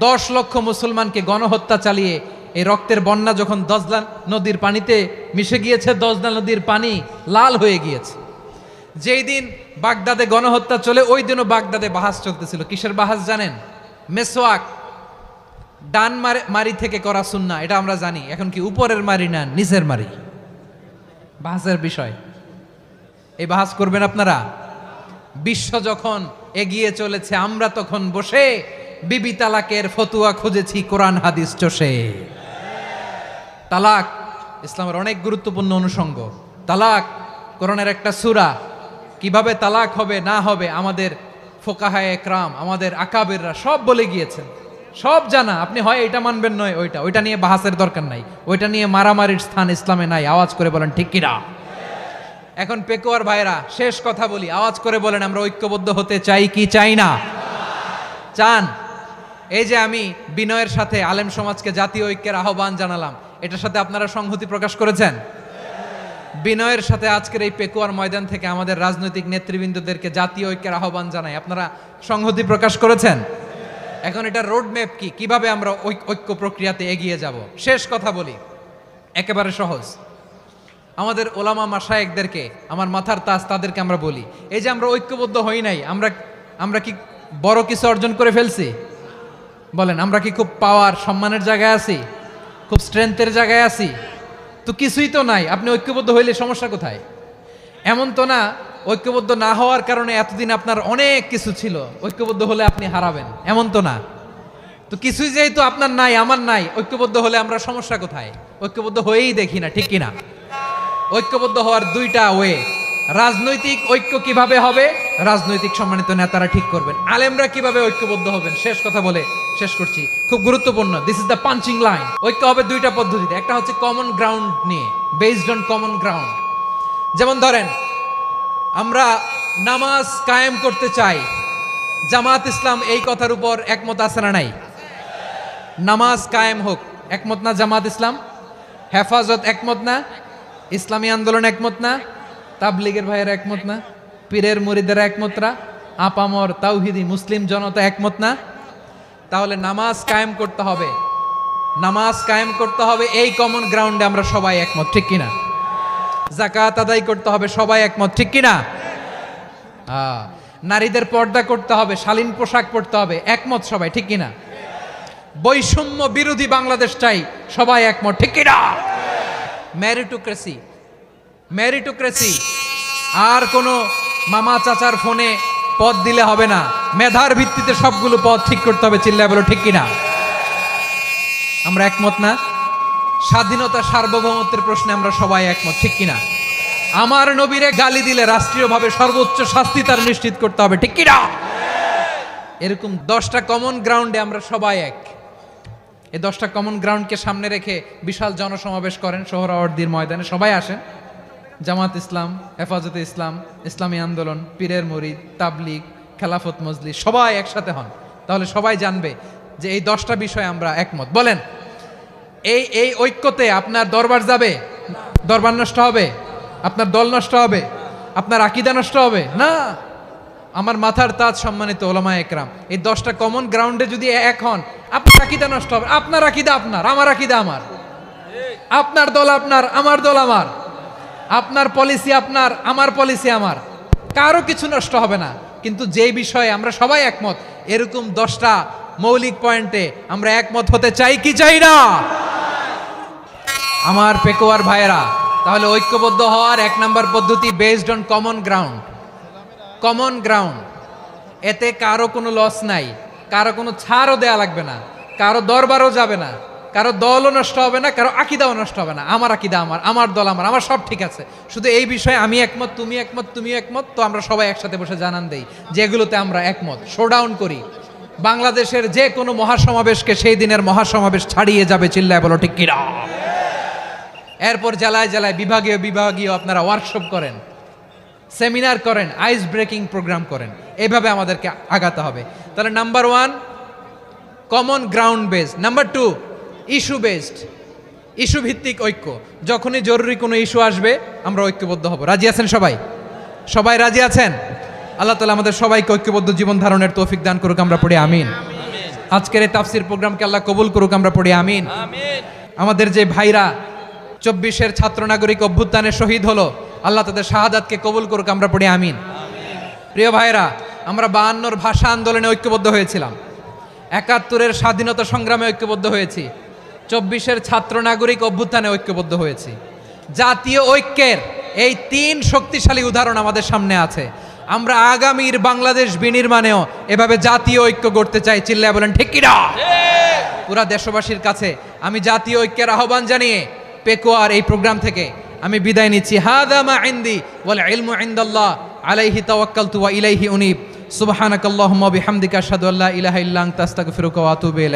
10 লক্ষ মুসলমানকে গণহত্যা চালিয়ে এই রক্তের বন্যা যখন দজলা নদীর পানিতে মিশে গিয়েছে, দজলা নদীর পানি লাল হয়ে গিয়েছে। যেই দিন বাগদাদে গণহত্যা চলে, ওই দিনও বাগদাদে বাহাস চলতেছিল। কিসের বাহাস জানেন? মেসওয়াক, ডান মারি থেকে করা সুন্নাহ, এটা আমরা জানি। এখন কি উপরের মারি না নিচের মারি? বাহাসের বিষয়। এই বাহাস করবেন আপনারা? বিশ্ব যখন এগিয়ে চলেছে, আমরা তখন বসে বিবি তালাকের ফতুয়া খুঁজেছি কোরআন হাদিস চষে। তালাক ইসলামের অনেক গুরুত্বপূর্ণ অনুষঙ্গ। তালাক কোরআনের একটা সূরা। কিভাবে তালাক হবে না হবে আমাদের ফোকাহায়ে একরাম, আমাদের আকাবেররা সব বলে গিয়েছেন, সব জানা। আপনি হয় এটা মানবেন নয় ওইটা নিয়ে বাহাসের দরকার নাই। ওইটা নিয়ে মারামারির স্থান ইসলামে নাই। আওয়াজ করে বলেন ঠিক কিনা? এখন পেকুয়ার ভাইরা, শেষ কথা বলি, আওয়াজ করে বলেন আমরা ঐক্যবদ্ধ হতে চাই কি চাই না? চান? এই যে আমি বিনয়ের সাথে আলেম সমাজকে জাতীয় ঐক্যের আহ্বান জানালাম, এটার সাথে আপনারা সংহতি প্রকাশ করেছেন? বিনয়ের সাথে আজকের এই পেকুয়ার ময়দান থেকে আমাদের রাজনৈতিক নেতৃবৃন্দদেরকে জাতীয় ঐক্যের আহ্বান জানাই, আপনারা সংহতি প্রকাশ করেছেন? এখন এটা রোড ম্যাপ কি, কিভাবে আমরা ঐক্য প্রক্রিয়াতে এগিয়ে যাব? শেষ কথা বলি, একেবারে সহজ। আমাদের ওলামা মাশায়েখদেরকে, আমার মাথার তাজ, তাদেরকে আমরা বলি, এই যে আমরা ঐক্যবদ্ধ হই নাই, আমরা কি বড় কিছু অর্জন করে ফেলছি? বলেন, আমরা কি খুব পাওয়ার সম্মানের জায়গায় আছি? খুব স্ট্রেংথের জায়গায় আছি? তো কিছুই তো নাই। আপনি ঐক্যবদ্ধ হইলে সমস্যা কোথায়? এমন তো না ঐক্যবদ্ধ না হওয়ার কারণে এতদিন আপনার অনেক কিছু ছিল, ঐক্যবদ্ধ হলে আপনি হারাবেন, এমন তো না। তো কিছুই যেহেতু আপনার নাই, আমার নাই, ঐক্যবদ্ধ হলে আমরা সমস্যা কোথায়? ঐক্যবদ্ধ হয়েই দেখি না, ঠিক কিনা? ঐক্যবদ্ধ হওয়ার দুইটা ওয়ে। রাজনৈতিক ঐক্য কিভাবে হবে? রাজনৈতিক সম্মানিত নেতারা ঠিক করবেন। আলেমরা কিভাবে ঐক্যবদ্ধ হবেন? শেষ কথা বলে শেষ করছি, খুব গুরুত্বপূর্ণ। This is the punching line. ঐক্য হবে দুইটা পদ্ধতিতে। একটা হচ্ছে কমন গ্রাউন্ড নিয়ে, বেসড অন কমন গ্রাউন্ড। যেমন ধরেন, আমরা নামাজ কায়েম করতে চাই, জামাত ইসলাম এই কথার উপর একমত আছে না নাই? নামাজ কায়েম হোক, একমত না জামাত ইসলাম? হেফাজত একমত না? ইসলামী আন্দোলন একমত না? তাবলীগের ভাইয়েরা একমত না? পীরের মুরিদেরা একমত না? আপামর তাওহিদি মুসলিম জনতা একমত না? তাহলে নামাজ কায়েম করতে হবে, নামাজ কায়েম করতে হবে এই কমন গ্রাউন্ডে আমরা সবাই একমত, ঠিক কিনা? যাকাত আদায় করতে হবে, সবাই একমত, ঠিক কিনা? নারীদের পর্দা করতে হবে, শালীন পোশাক পরতে হবে, একমত সবাই, ঠিক কিনা? বৈষম্য বিরোধী বাংলাদেশ চাই, সবাই একমত, ঠিক কিনা? মেরিটোক্রেসি, আর কোনো মামা চাচার ফোনে পদ দিলে হবে না, মেধার ভিত্তিতে সবগুলো পদ ঠিক করতে হবে। চিল্লায় বলো ঠিক কিনা? আমরা একমত না? স্বাধীনতা সার্বভৌমত্বের প্রশ্নে আমরা সবাই একমত, ঠিক কিনা? আমার নবীরে গালি দিলে রাষ্ট্রীয়ভাবে সর্বোচ্চ শাস্তি তার নিশ্চিত করতে হবে, ঠিক কিনা? এরকম 10টা কমন গ্রাউন্ডে আমরা সবাই এক। এই 10টা কমন গ্রাউন্ডকে সামনে রেখে বিশাল জনসমাবেশ করেন সোহরাওয়ার্দীর ময়দানে। সবাই আসেন, জামাত ইসলাম, হেফাজতে ইসলাম, ইসলামী আন্দোলন, পীরের মুরিদ, তাবলিগ, খেলাফত মজলিস, সবাই একসাথে হন। তাহলে সবাই জানবে যে এই 10টা বিষয়ে আমরা একমত। বলেন, এই ঐক্যতে আপনার দরবার যাবে? দরবার নষ্ট হবে? আপনার দল নষ্ট হবে? আপনার আকীদা নষ্ট হবে? না। আমার মাথার তাজ সম্মানিত ওলামা একরাম, এই 10টা কমন গ্রাউন্ডে যদি এক হন, আপনার আকীদা নষ্ট হবে? আপনার আকীদা আপনার, আমার আকীদা আমার, আপনার দল আপনার, আমার দল আমার, আপনার পলিসি আপনার, আমার পলিসি আমার, কারো কিছু নষ্ট হবে না। কিন্তু যে বিষয়ে আমরা সবাই একমত, এরকম 10টা মৌলিক পয়েন্টে আমরা একমত হতে চাই কি চাই না? আমার পেকোয়ার ভাইয়েরা, তাহলে ঐক্যবদ্ধ হওয়ার 1 নাম্বার পদ্ধতি based on common ground. Common ground, এতে কারো কোনো লস নাই, কারো কোনো ছাড়ও দেয়া লাগবে না, কারো দরবারও যাবে না, কারো দলও নষ্ট হবে না, কারো আকীদাও নষ্ট হবে না। আমার আকীদা আমার, আমার দল আমার, আমার সব ঠিক আছে। শুধু এই বিষয়ে আমি একমত, তুমি একমত, তুমিও একমত, তো আমরা সবাই একসাথে বসে জানান দেই যেগুলোতে আমরা একমত, শোডাউন করি। বাংলাদেশের যে কোনো মহাসমাবেশকে সেই দিনের মহাসমাবেশ ছাড়িয়ে যাবে, চিল্লায় বলো ঠিক কিনা? এরপর জেলায় জেলায় বিভাগীয় বিভাগীয় আপনারা ওয়ার্কশপ করেন, সেমিনার করেন, আইস ব্রেকিং প্রোগ্রাম করেন। এইভাবে আমাদেরকে আগাতে হবে। তাহলে number 1 common ground based. Number 2 issue based, issue ভিত্তিক ঐক্য। যখনই জরুরি কোনো ইস্যু আসবে আমরা ঐক্যবদ্ধ হব। রাজি আছেন সবাই? সবাই রাজি আছেন? আল্লাহ তাআলা আমাদের সবাইকে ঐক্যবদ্ধ জীবন ধারণের তৌফিক দান করুক, আমরা পড়ি আমিন। আজকের এই তাফসীর প্রোগ্রামকে আল্লাহ কবুল করুক, আমরা পড়ি আমিন। আমাদের যে ভাইরা 24-এর ছাত্র নাগরিক অভ্যুত্থানে শহীদ হলো, আল্লাহ তাদের শাহাদাতকে কবুল করুক, আমরা পড়ি আমিন। প্রিয় ভাইরা, আমরা 52-র ভাষা আন্দোলনে ঐক্যবদ্ধ হয়েছিলাম, 71-এর স্বাধীনতা সংগ্রামে ঐক্যবদ্ধ হয়েছি, 24-এর ছাত্র নাগরিক অভ্যুত্থানে ঐক্যবদ্ধ হয়েছি। জাতীয় ঐক্যের এই 3 শক্তিশালী উদাহরণ আমাদের সামনে আছে। আমরা আগামীর বাংলাদেশ বিনির্মাণেও এভাবে জাতীয় ঐক্য গড়তে চাই, চিল্লায় বলেন ঠিক কিনা? পুরা দেশবাসীর কাছে আমি জাতীয় ঐক্যের আহ্বান জানিয়ে পেকোয়ার এই প্রোগ্রাম থেকে আমি বিদায় নিচ্ছি। হাদা মা ইনদি ওয়াল ইলমু ইনদাল্লাহ আলাইহি তাওয়াক্কালতু ওয়া ইলাইহি উনীব। সুবহানাকাল্লাহুম্মা বিহামদিকা আশহাদু আল্লা ইলাহা ইল্লা আনতা আস্তাগফিরুকা ওয়া আতুবু ইলাইক।